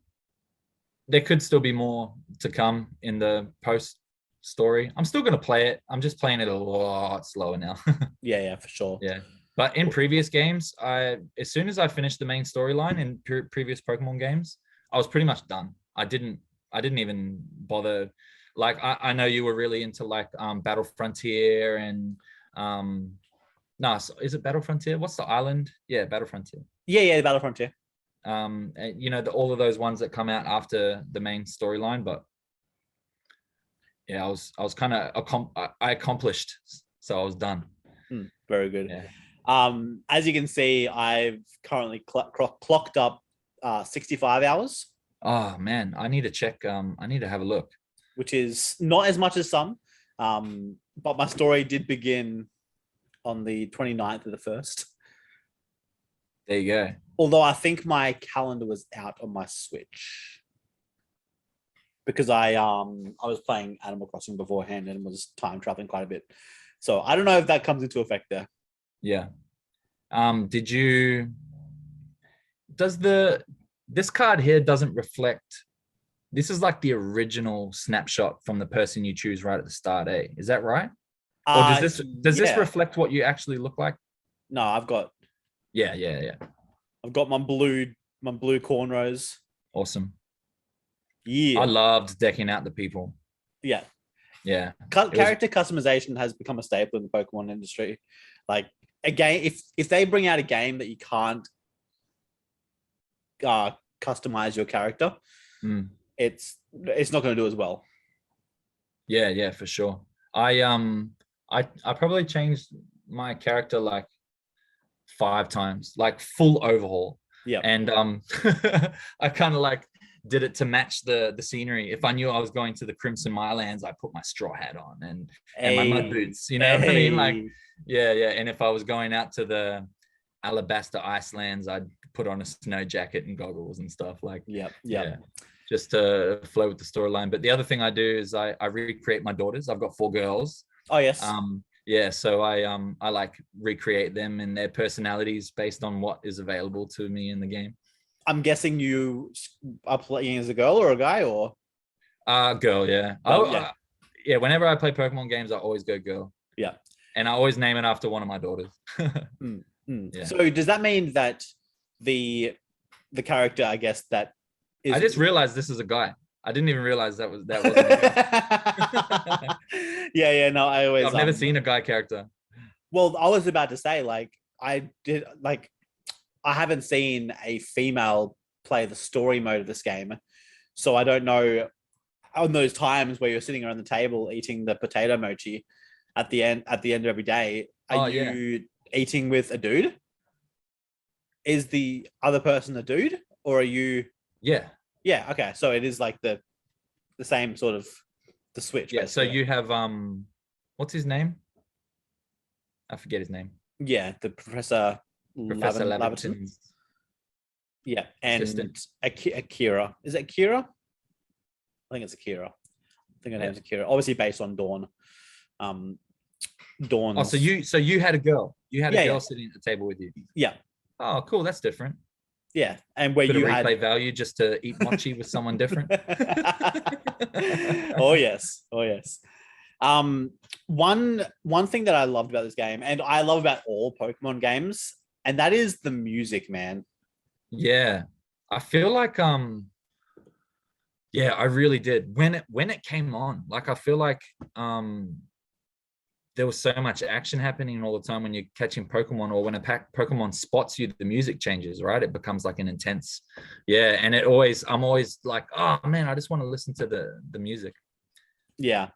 there could still be more to come in the post story. I'm still going to play it. I'm just playing it a lot slower now. Yeah, for sure. Yeah. But in previous games, as soon as I finished the main storyline in previous Pokemon games, I was pretty much done. I didn't even bother. Like I know you were really into like Battle Frontier and is it Battle Frontier? What's the island? Yeah, Battle Frontier. Yeah, Battle Frontier. All of those ones that come out after the main storyline, but yeah, I was kind of I accomplished, so I was done. Very good. Yeah. As you can see, I've currently clocked up 65 hours. Oh man, I need to check. I need to have a look. which is not as much as some. But my story did begin on the 29th of the 1st. There you go. Although I think my calendar was out on my Switch because I was playing Animal Crossing beforehand and was time traveling quite a bit. So I don't know if that comes into effect there. Yeah. Did you? Does this card here doesn't reflect? This is like the original snapshot from the person you choose right at the start, eh? Is that right? Or does this reflect what you actually look like? No, I've got Yeah. my blue cornrows. Awesome. Yeah. I loved decking out the people. Yeah. Yeah. Character customization has become a staple in the Pokemon industry. Like a game, if they bring out a game that you can't customize your character, it's not going to do as well. Yeah, for sure. I probably changed my character like 5 times, like full overhaul. Yeah. And I kind of like did it to match the scenery. If I knew I was going to the Crimson Mirelands, I put my straw hat on and my mud boots, you know what I mean? Like, yeah. And if I was going out to the Alabaster Icelands, I'd put on a snow jacket and goggles and stuff. Like, yeah, just to flow with the storyline. But the other thing I do is I recreate my daughters. I've got 4 girls. Oh yes. Yeah, so I like recreate them and their personalities based on what is available to me in the game. I'm guessing you are playing as a girl or a guy, or girl, yeah. Yeah, whenever I play Pokemon games, I always go girl. Yeah. And I always name it after one of my daughters. Yeah. So does that mean that the character, I guess, that is... I just realized this is a guy. I didn't even realize that wasn't a guy. Yeah, no, I've never seen a guy character. Well, I was about to say, like, I haven't seen a female play the story mode of this game. So I don't know, on those times where you're sitting around the table eating the potato mochi at the end of every day, are you eating with a dude? Is the other person a dude, or are you? Yeah. Okay. So it is like the same sort of the switch. Yeah. Basically. So you have what's his name? I forget his name. Yeah, the Professor Laverton. Yeah, and Akira. Is it Akira? I think it's Akira. I think her name's Akira. Obviously based on Dawn. Dawn. Oh, so you had a girl. You had a girl sitting at the table with you. Yeah. Oh, cool. That's different. Yeah, and where Bit you of had replay value just to eat mochi with someone different. Oh yes. One thing that I loved about this game, and I love about all Pokemon games, and that is the music, man. Yeah, I feel like yeah, I really did when it came on. Like, I feel like there was so much action happening all the time when you're catching Pokemon, or when a Pokemon spots you, the music changes, right? It becomes like an intense, and I'm always like, oh man, I just want to listen to the music. Yeah,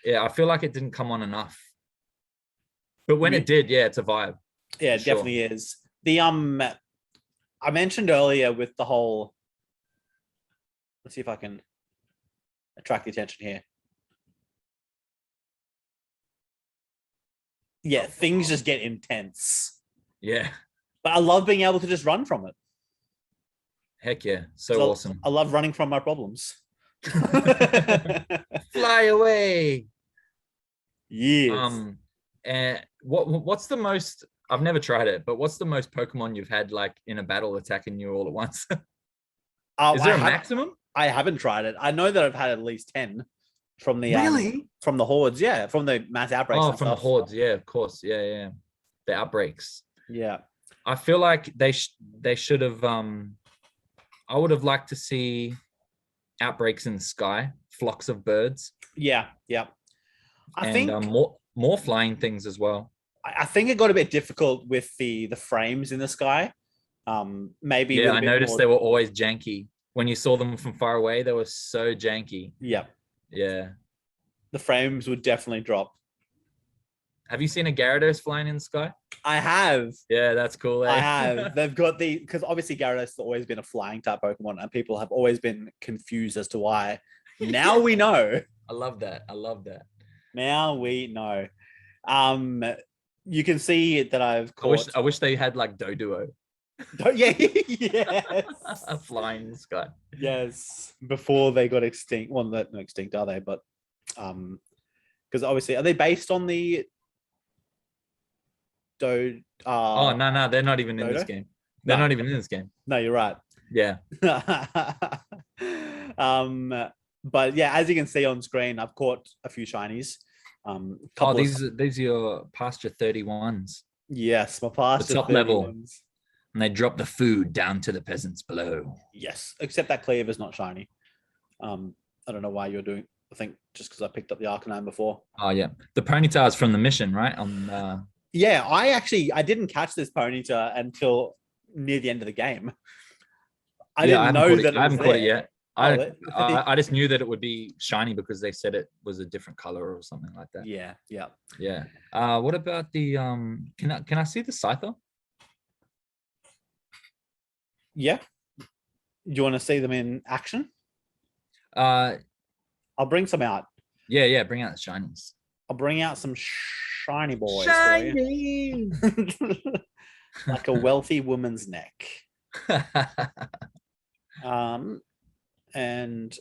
I feel like it didn't come on enough, but when it did, it's a vibe. Yeah, it definitely is. The I mentioned earlier with the whole, let's see if I can attract the attention here. Yeah, things just get intense. Yeah. But I love being able to just run from it. Heck yeah. So awesome. I love running from my problems. Fly away. Yes. And what's the most, I've never tried it, but what's the most Pokemon you've had like in a battle attacking you all at once? Is there a maximum? I haven't tried it. I know that I've had at least 10 from the from the hordes, from the mass outbreaks. Oh, from the hordes, of course, the outbreaks. Yeah, I feel like they should have. I would have liked to see outbreaks in the sky, flocks of birds. Yeah. I think more flying things as well. I think it got a bit difficult with the frames in the sky. Maybe. Yeah, I noticed they were always janky. When you saw them from far away, they were so janky. Yeah. Yeah. The frames would definitely drop. Have you seen a Gyarados flying in the sky? I have. Yeah, that's cool. I Eh? have. They've got because obviously Gyarados has always been a flying type Pokemon, and people have always been confused as to why. Now we know. I love that. I love that. Now we know. You can see that I've caught. I wish they had like Doduo. Yeah, yes. Flying in the sky. Yes. Before they got extinct. Well, not extinct, are they? But because obviously, are they based on the Oh no, they're not even in this game. They're not even in this game. No, you're right. Yeah. But yeah, as you can see on screen, I've caught a few shinies. These are your past your 31s. Yes, my past the top level. And they drop the food down to the peasants below. Yes, except that Cleaver's not shiny. I don't know why you're doing. I think just because I picked up the Arcanine before. Oh yeah, the Ponyta's from the mission, right? Yeah, I didn't catch this Ponyta until near the end of the game. I didn't know that. I haven't caught it yet. I just knew that it would be shiny because they said it was a different color or something like that. Yeah. Yeah. What about the can I see the Scyther? Yeah. Do you want to see them in action? I'll bring some out. Yeah, bring out the shinies. I'll bring out some shiny boys. Shiny! Like a wealthy woman's neck. And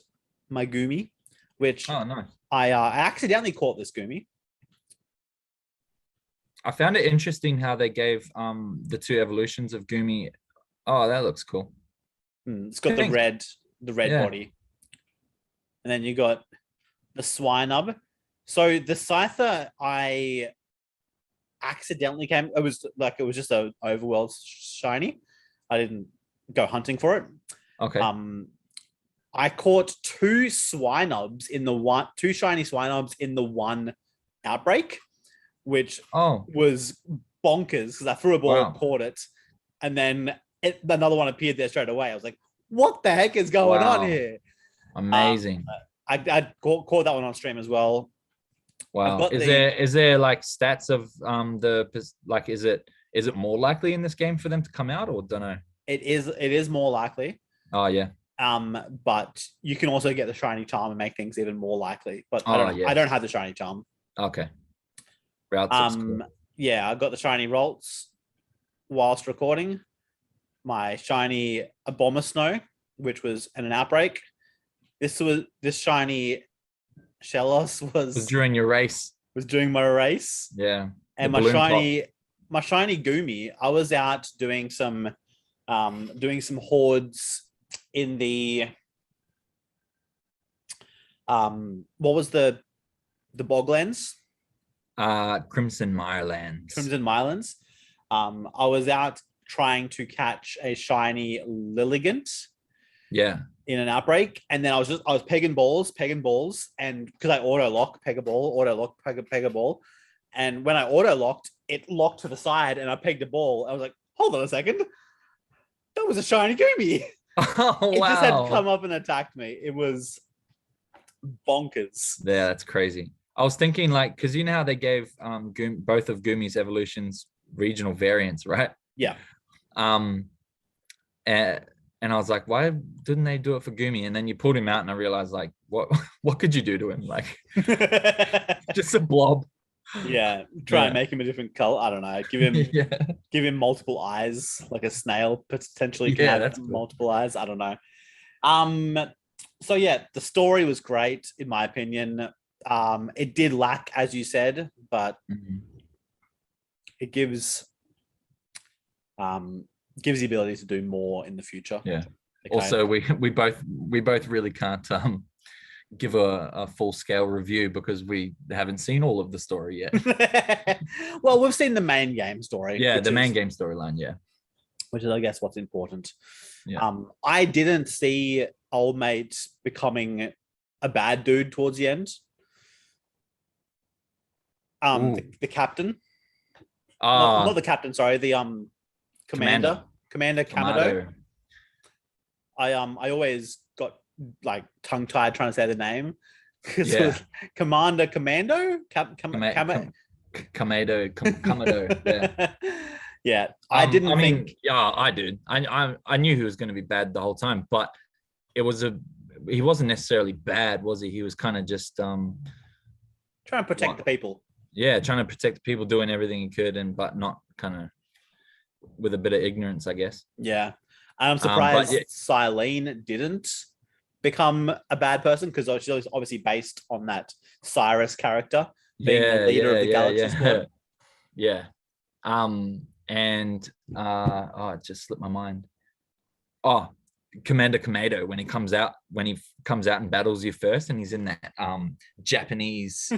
my Goomy, which nice. I accidentally caught this Goomy. I found it interesting how they gave the two evolutions of Goomy. Oh, that looks cool. It's got the red body. And then you got the Swinub. So the Scyther, I accidentally it was just a overworld shiny. I didn't go hunting for it. Okay. I caught two Swinubs two shiny Swinubs in the one outbreak, which was bonkers because I threw a ball and caught it, and then another one appeared there straight away. I was like, "What the heck is going on here?" Amazing. I caught that one on stream as well. Wow. Is there like stats of is it more likely in this game for them to come out, or don't know? It is more likely. Oh yeah. But you can also get the shiny charm and make things even more likely. But I don't have the shiny charm. Okay. Cool. Yeah, I got the shiny Rolts whilst recording. My shiny Abomasnow, which was in an outbreak. This shiny Shellos was during your race. Was during my race. Yeah. And my shiny Goomy, I was out doing some hordes in the what was the Boglands? Crimson Mirelands. I was out trying to catch a shiny Lilligant. Yeah. In an outbreak, and then I was pegging balls, and because I auto lock, peg a ball, peg a ball, and when I auto locked, it locked to the side, and I pegged a ball. I was like, hold on a second, that was a shiny Goomy. Oh, it just had come up and attacked me. It was bonkers. Yeah, that's crazy. I was thinking because you know how they gave both of Goomy's evolutions regional variants, right? Yeah. And I was like, why didn't they do it for Goomy? And then you pulled him out, and I realized, what could you do to him? Just a blob. Yeah, try and make him a different color. I don't know. Give him multiple eyes, like a snail potentially. Yeah, that's cool. Multiple eyes. I don't know. So yeah, the story was great in my opinion. It did lack, as you said, but it gives the ability to do more in the future. Yeah. Also, we both really can't give a full scale review because we haven't seen all of the story yet. Well, we've seen the main game story. Yeah, the main game storyline. Yeah, which is, I guess, what's important. Yeah. I didn't see old mate becoming a bad dude towards the end. The captain. Not the captain. Sorry, the Commander Kamado. I always got tongue tied trying to say the name because it was Commander Commando. Kamado. Yeah. Yeah, I didn't I mean, think. yeah, I did. I knew he was going to be bad the whole time, but it was he wasn't necessarily bad, was he? He was kind of just Try and protect the people. yeah, trying to protect people, doing everything he could, but not kind of with a bit of ignorance, I guess. Yeah, I'm But surprised yeah, Silene didn't become a bad person because she was obviously based on that Cyrus character being the leader of the Galaxy Squad. Yeah. And it just slipped my mind. Oh, Commander Kamado when he comes out and battles you first, and he's in that Japanese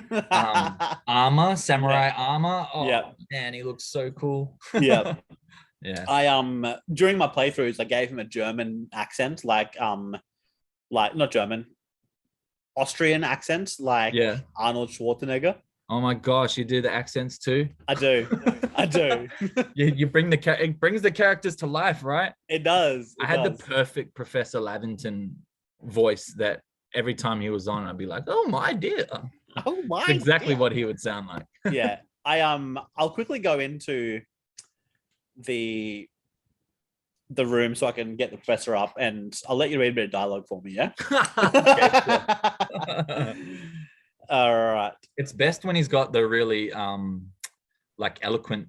armor, samurai armor. Oh yeah, man, he looks so cool. yeah. Yeah. I during my playthroughs, I gave him a German accent, like not German, Austrian accent, like Yeah. Arnold Schwarzenegger. Oh my gosh, you do the accents too. I do, I do. You bring it brings the characters to life, right? It does. I had the perfect Professor Lavington voice that every time he was on, I'd be like, "Oh my dear!" Oh my! It's exactly dear. what he would sound like. Yeah, I'll quickly go into the room so I can get the professor up, and I'll let you read a bit of dialogue for me. Yeah. All right. It's best when he's got the really like eloquent.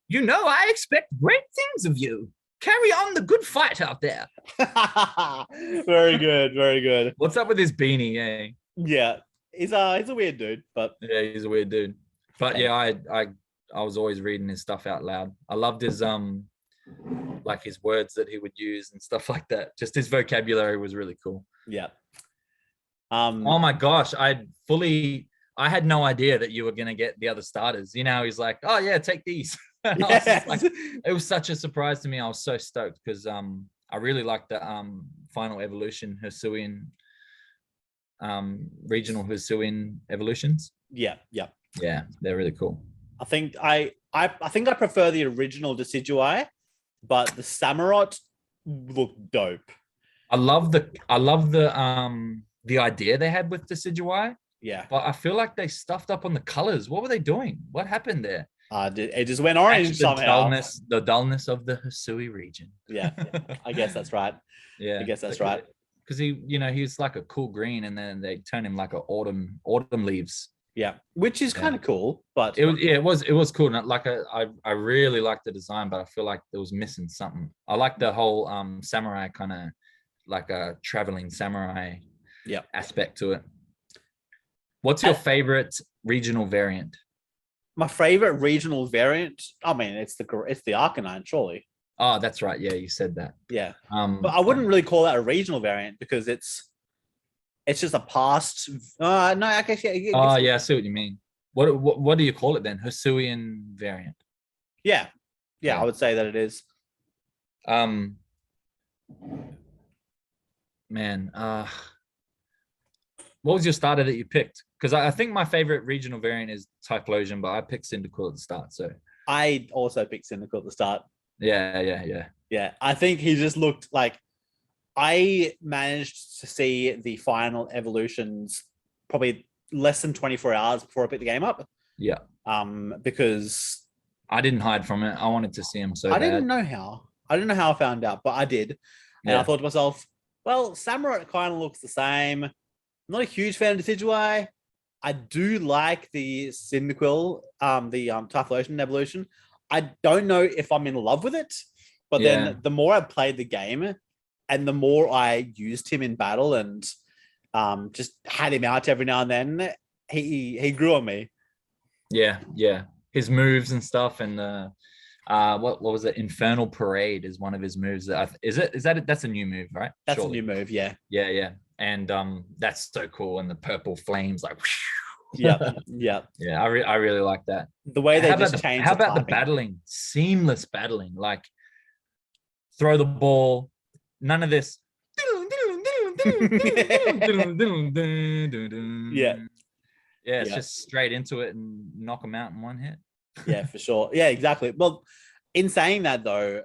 You know, I expect great things of you. Carry on the good fight out there. Very good, very good. What's up with his beanie? Yeah. Yeah, he's a weird dude, but yeah, he's a weird dude. But yeah, I was always reading his stuff out loud. I loved his like his words that he would use and stuff like that. Just his vocabulary was really cool. Yeah. Oh my gosh, I had no idea that you were gonna get the other starters. You know, he's like, oh yeah, take these. Yes. It was such a surprise to me. I was so stoked because I really liked the final evolution Hisuian regional Hisuian evolutions. Yeah, they're really cool. I think I prefer the original Decidueye, but the Samurott look dope. I love the idea they had with Decidueye. Yeah, but I feel like they stuffed up on the colors. What were they doing? What happened there? It just went orange somehow. The dullness of the Hisui region. Yeah, I guess that's right. Yeah, I guess that's right. Because he's like a cool green, and then they turn him like a autumn leaves. Yeah, which is kind of cool, but it was cool. Like I really liked the design, but I feel like it was missing something. I like the whole samurai kind of like a traveling samurai aspect to it. What's your favorite regional variant? My favorite regional variant, I mean, it's the Arcanine, surely. Oh, that's right. Yeah, you said that. Yeah. But I wouldn't really call that a regional variant because it's just a past. No, I guess yeah. Yeah, I see what you mean. What do you call it then? Hisuian variant. Yeah, I would say that it is. Man, what was your starter that you picked? Because I think my favorite regional variant is Typhlosion, but I picked Cyndaquil at the start. So I also picked Cyndaquil at the start. Yeah. I think he just looked like I managed to see the final evolutions probably less than 24 hours before I picked the game up. Yeah. Because I didn't hide from it. I wanted to see him so I bad. didn't know how. I don't know how I found out, but I did. And I thought to myself, well, Samurott kind of looks the same. I'm not a huge fan of Decidueye. I do like the Cyndaquil, the Typhlosion evolution. I don't know if I'm in love with it, but then the more I played the game and the more I used him in battle and just had him out every now and then, he grew on me. Yeah. His moves and stuff, and the what was it? Infernal Parade is one of his moves. That's a new move, right? That's a new move, yeah. Yeah. And that's so cool. And the purple flames, like, yeah. I really like that. The way they just changed. How about the battling? Seamless battling, like throw the ball. None of this. Yeah, it's just straight into it and knock them out in one hit. Yeah, for sure. Yeah, exactly. Well, in saying that though,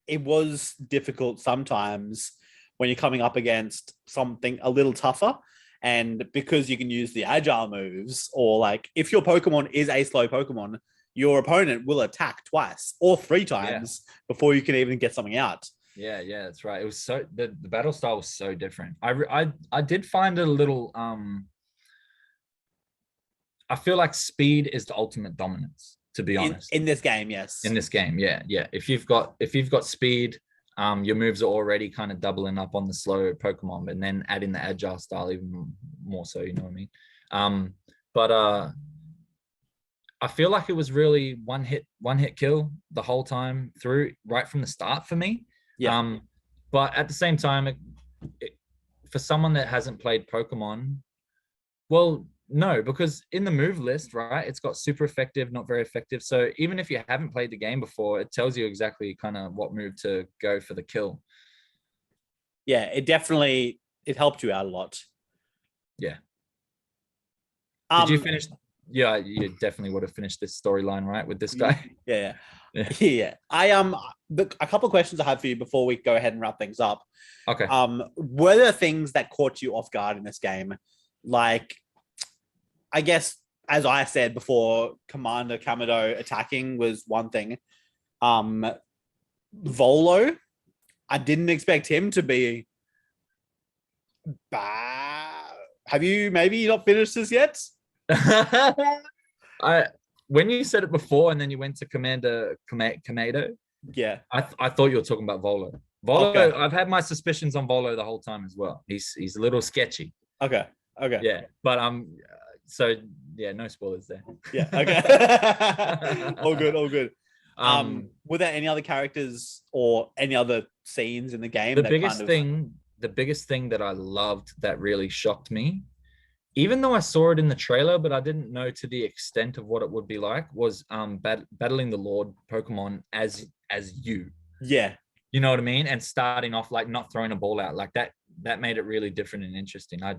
it was difficult sometimes when you're coming up against something a little tougher. And because you can use the agile moves, or like if your Pokemon is a slow Pokemon, your opponent will attack twice or three times before you can even get something out. Yeah, that's right. It was so the battle style was so different. I did find it a little I feel like speed is the ultimate dominance, to be honest. In this game, yes. In this game, yeah. If you've got speed, your moves are already kind of doubling up on the slow Pokemon, but then adding the agile style even more so, you know what I mean? But I feel like it was really one hit kill the whole time through, right from the start for me. Yeah. But at the same time, for someone that hasn't played Pokemon, well, no, because in the move list, right, it's got super effective, not very effective. So even if you haven't played the game before, it tells you exactly kind of what move to go for the kill. Yeah, it helped you out a lot. Yeah. Did you finish? Yeah, you definitely would have finished this storyline, right, with this guy. Yeah. A couple of questions I have for you before we go ahead and wrap things up. Okay. Were there things that caught you off guard in this game? Like, I guess, as I said before, Commander Kamado attacking was one thing. Volo, I didn't expect him to be bad. Have you maybe not finished this yet? When you said it before and then you went to Commander Kamado, yeah, I thought you were talking about Volo. Okay. I've had my suspicions on Volo the whole time as well. He's a little sketchy. Okay. Yeah, but so yeah, no spoilers there. Yeah. Okay. All good. Were there any other characters or any other scenes in the game? The biggest thing that I loved that really shocked me, even though I saw it in the trailer, but I didn't know to the extent of what it would be like, was battling the Lord Pokemon as you. Yeah. You know what I mean? And starting off like not throwing a ball out like that. That made it really different and interesting. I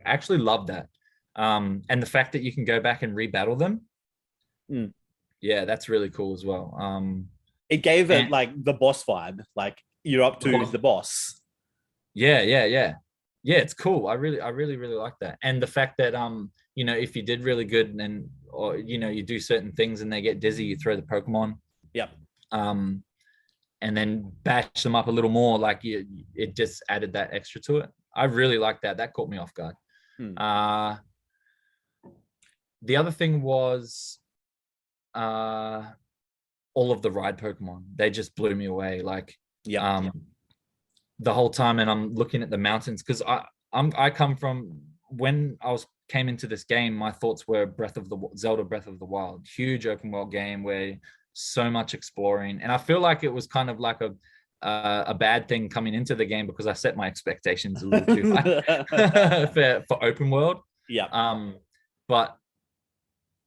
actually love that. And the fact that you can go back and rebattle them. Yeah, that's really cool as well. It gave it like the boss vibe, like you're up to the boss. Yeah, it's cool. I really like that. And the fact that if you did really good and or you do certain things and they get dizzy, you throw the Pokemon. Yep. And then bash them up a little more, like it just added that extra to it. I really like that. That caught me off guard. The other thing was all of the ride Pokemon. They just blew me away. Like the whole time, and I'm looking at the mountains because I come from, when I came into this game, my thoughts were Zelda Breath of the Wild, huge open world game where so much exploring, and I feel like it was kind of like a bad thing coming into the game because I set my expectations a little too high for open world. Yeah. But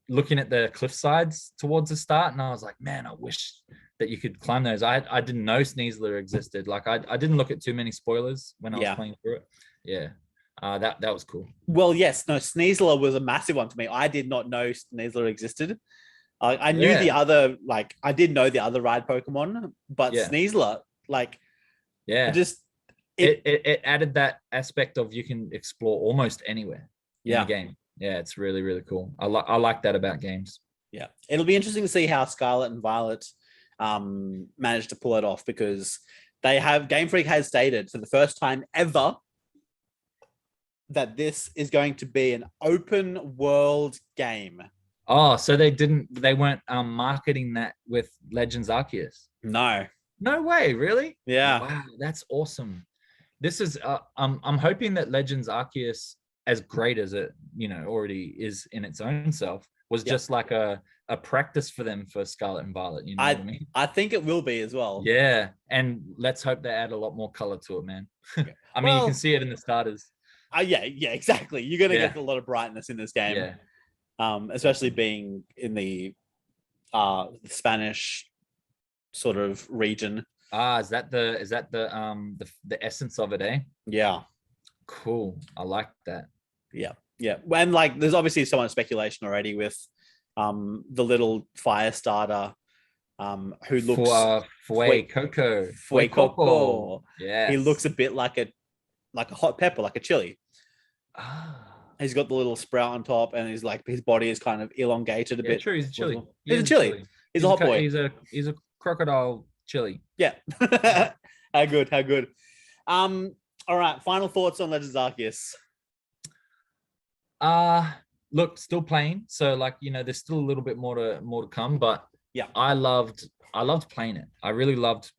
looking at the cliff sides towards the start, and I was like, man, I wish that you could climb those. I didn't know Sneasler existed. Like I didn't look at too many spoilers when I was playing through it. Yeah. That was cool. Well, yes, no, Sneasler was a massive one for me. I did not know Sneasler existed. I knew the other, like I did know the other ride Pokemon, but Sneasler, like, it added that aspect of you can explore almost anywhere in the game. Yeah, it's really, really cool. I like that about games. Yeah, it'll be interesting to see how Scarlet and Violet managed to pull it off, because Game Freak has stated for the first time ever that this is going to be an open world game. Oh, so they weren't marketing that with Legends Arceus? No way, really? Yeah. Wow, that's awesome. This is I'm hoping that Legends Arceus, as great as it already is in its own self, was just like a practice for them for Scarlet and Violet. You know what I mean? I think it will be as well. Yeah, and let's hope they add a lot more color to it, man. I mean, you can see it in the starters. Yeah, exactly. You're gonna get a lot of brightness in this game. Yeah. Especially being in the Spanish sort of region. Is that the essence of it, eh? Yeah. Cool. I like that. Yeah. And like, there's obviously so much speculation already with the little fire starter who looks Fuecoco. Yeah. He looks a bit like a hot pepper, like a chili. He's got the little sprout on top, and he's like his body is kind of elongated a Yeah, bit. true. He's a chili. He's a chili. He's a hot boy. He's a crocodile chili. Yeah. How good? How good? All right. Final thoughts on Legends Arceus. Look, still playing. So like, you know, there's still a little bit more to come. But yeah, I loved playing it. I really loved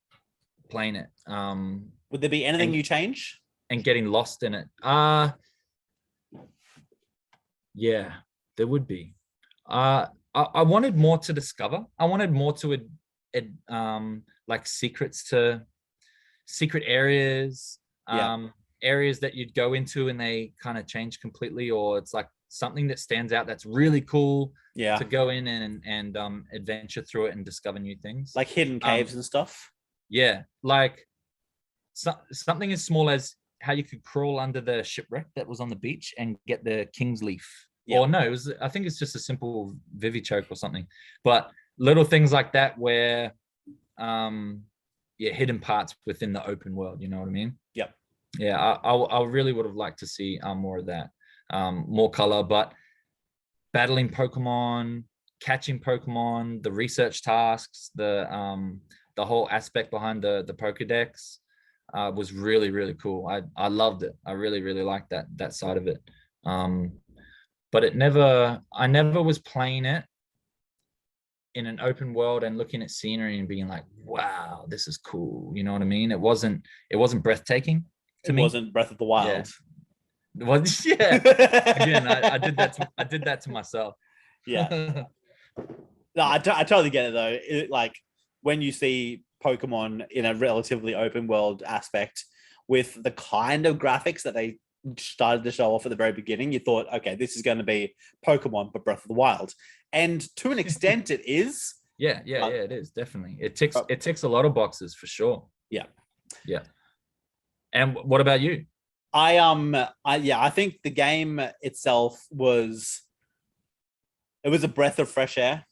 playing it. Would there be anything you change? And getting lost in it. Yeah, there would be. I wanted more to discover. I wanted more to like secret areas, areas that you'd go into and they kind of change completely, or it's like something that stands out that's really cool to go in and adventure through it and discover new things. Like hidden caves and stuff. Yeah, like something as small as how you could crawl under the shipwreck that was on the beach and get the king's leaf. Or no, I think it's just a simple Vivichoke or something. But little things like that where hidden parts within the open world, you know what I mean? Yep. Yeah, I really would have liked to see more of that. More color, but battling Pokemon, catching Pokemon, the research tasks, the whole aspect behind the Pokédex was really, really cool. I loved it. I really, really liked that side of it. But I never was playing it in an open world and looking at scenery and being like, wow, this is cool. You know what I mean? It wasn't breathtaking to me. It wasn't Breath of the Wild. Yeah. Again, I did that to myself. Yeah. No, I totally get it though. Like when you see Pokemon in a relatively open world aspect with the kind of graphics that they started to show off at the very beginning, you thought, okay, this is going to be Pokemon but Breath of the Wild, and to an extent, it is. Yeah, it is definitely. It ticks a lot of boxes for sure. Yeah. And what about you? I think the game itself was a breath of fresh air.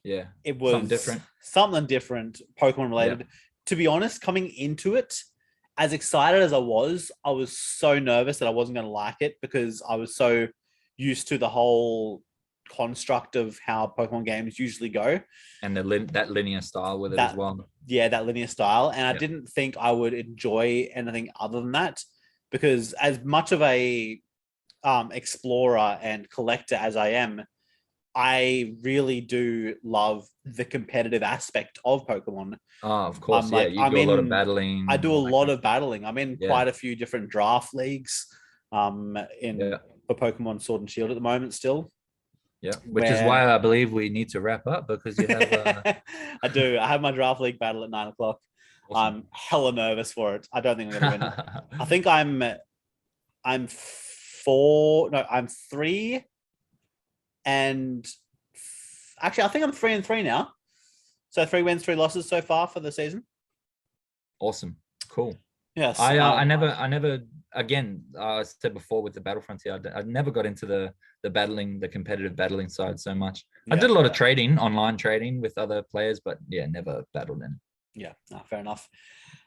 It was something different, Pokemon related. Yeah. To be honest, coming into it, as excited as I was so nervous that I wasn't going to like it because I was so used to the whole construct of how Pokemon games usually go. And that linear style with it as well. Yeah, that linear style. And I didn't think I would enjoy anything other than that, because as much of a explorer and collector as I am, I really do love the competitive aspect of Pokemon. Oh, of course. You do a lot of battling. I do a lot of battling. I'm in quite a few different draft leagues for Pokemon Sword and Shield at the moment still. Yeah, which is why I believe we need to wrap up, because you have... I do. I have my draft league battle at 9:00. Awesome. I'm hella nervous for it. I don't think I'm going to win it. I think I'm 3 and actually I think I'm 3-3 now. So 3 wins, 3 losses so far for the season. Awesome. Cool. Yes. I never again, I said before with the Battlefront here, I never got into the competitive battling side so much. I did a lot of online trading with other players, but never battled in. Yeah, fair enough.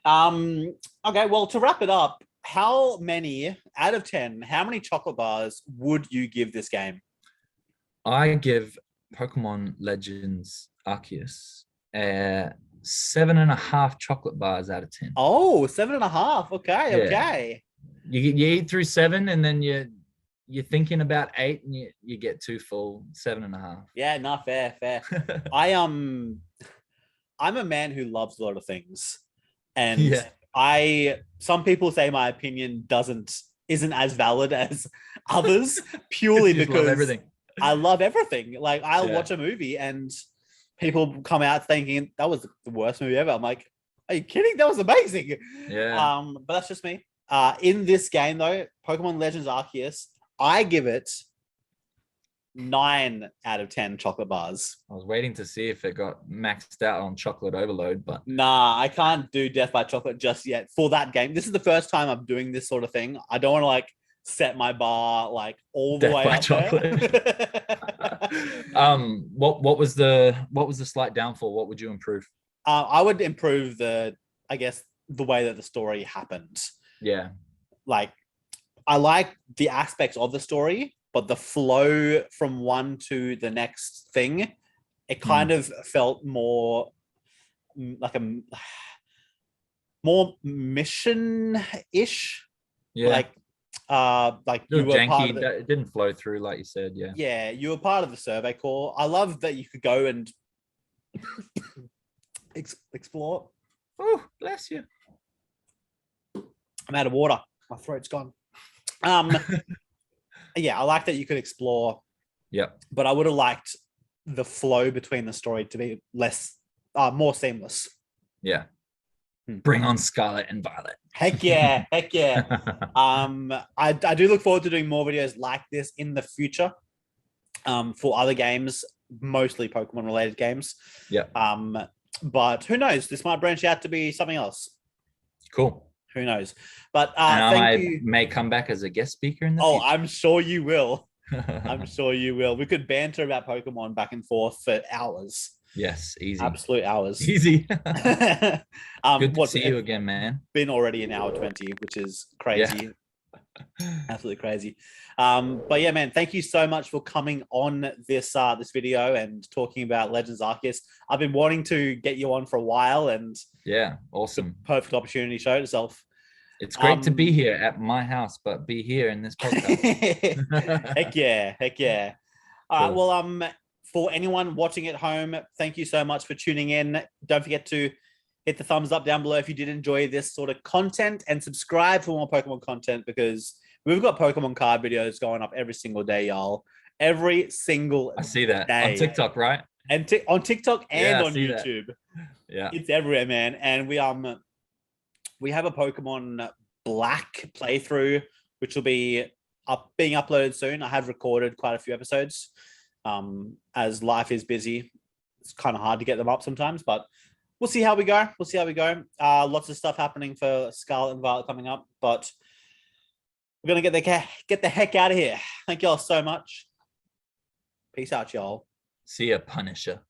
Okay, well, to wrap it up, how many out of 10, how many chocolate bars would you give this game? I give Pokemon Legends Arceus 7.5 chocolate bars out of 10. Oh, 7.5. Okay. You eat through 7 and then you're thinking about 8 and you get too full. 7.5. Yeah, not fair. I'm a man who loves a lot of things, and some people say my opinion isn't as valid as others purely because I love everything. Like I'll watch a movie and people come out thinking that was the worst movie ever. I'm like, are you kidding? That was amazing. Yeah. But that's just me. In this game though, Pokemon Legends Arceus, I give it 9 out of 10 chocolate bars. I was waiting to see if it got maxed out on chocolate overload, but nah, I can't do Death by Chocolate just yet for that game. This is the first time I'm doing this sort of thing. I don't want to set my bar all the way up chocolate. What was the slight downfall? What would you improve? I would improve the way that the story happened. Yeah. I like the aspects of the story, but the flow from one to the next thing, it kind of felt more like a more mission-ish. Yeah. Like you were janky. part of the, It didn't flow through, like you said. Yeah. Yeah, you were part of the survey corps. I love that you could go and explore. Oh, bless you. I'm out of water. My throat's gone. Yeah, I like that you could explore. Yeah. But I would have liked the flow between the story to be more seamless. Yeah. Bring on Scarlet and Violet. Heck yeah. Heck yeah. I do look forward to doing more videos like this in the future. For other games, mostly Pokemon related games. Yeah. But who knows? This might branch out to be something else. Cool. Who knows? But thank you. May come back as a guest speaker in the future. I'm sure you will. I'm sure you will. We could banter about Pokemon back and forth for hours. Yes, easy. Absolute hours. Easy. Good to see you again, man. Been already an hour 20, which is crazy. Yeah. Absolutely crazy. But yeah, man, thank you so much for coming on this video and talking about Legends Arceus. I've been wanting to get you on for a while, and yeah, awesome. Perfect opportunity to show itself. It's great to be here at my house, but be here in this podcast. Heck yeah, heck yeah. All right, well, for anyone watching at home, thank you so much for tuning in. Don't forget to hit the thumbs up down below if you did enjoy this sort of content, and subscribe for more Pokemon content, because we've got Pokemon card videos going up every single day, y'all. Every single I see that day. On TikTok, right? And on TikTok and on YouTube. That. Yeah, it's everywhere, man. And we have a Pokemon Black playthrough, which will be being uploaded soon. I have recorded quite a few episodes. As life is busy, it's kind of hard to get them up sometimes, but we'll see how we go. Lots of stuff happening for Scarlet and Violet coming up, but we're gonna get the heck out of here. Thank y'all so much. Peace out, y'all. See ya, Punisher.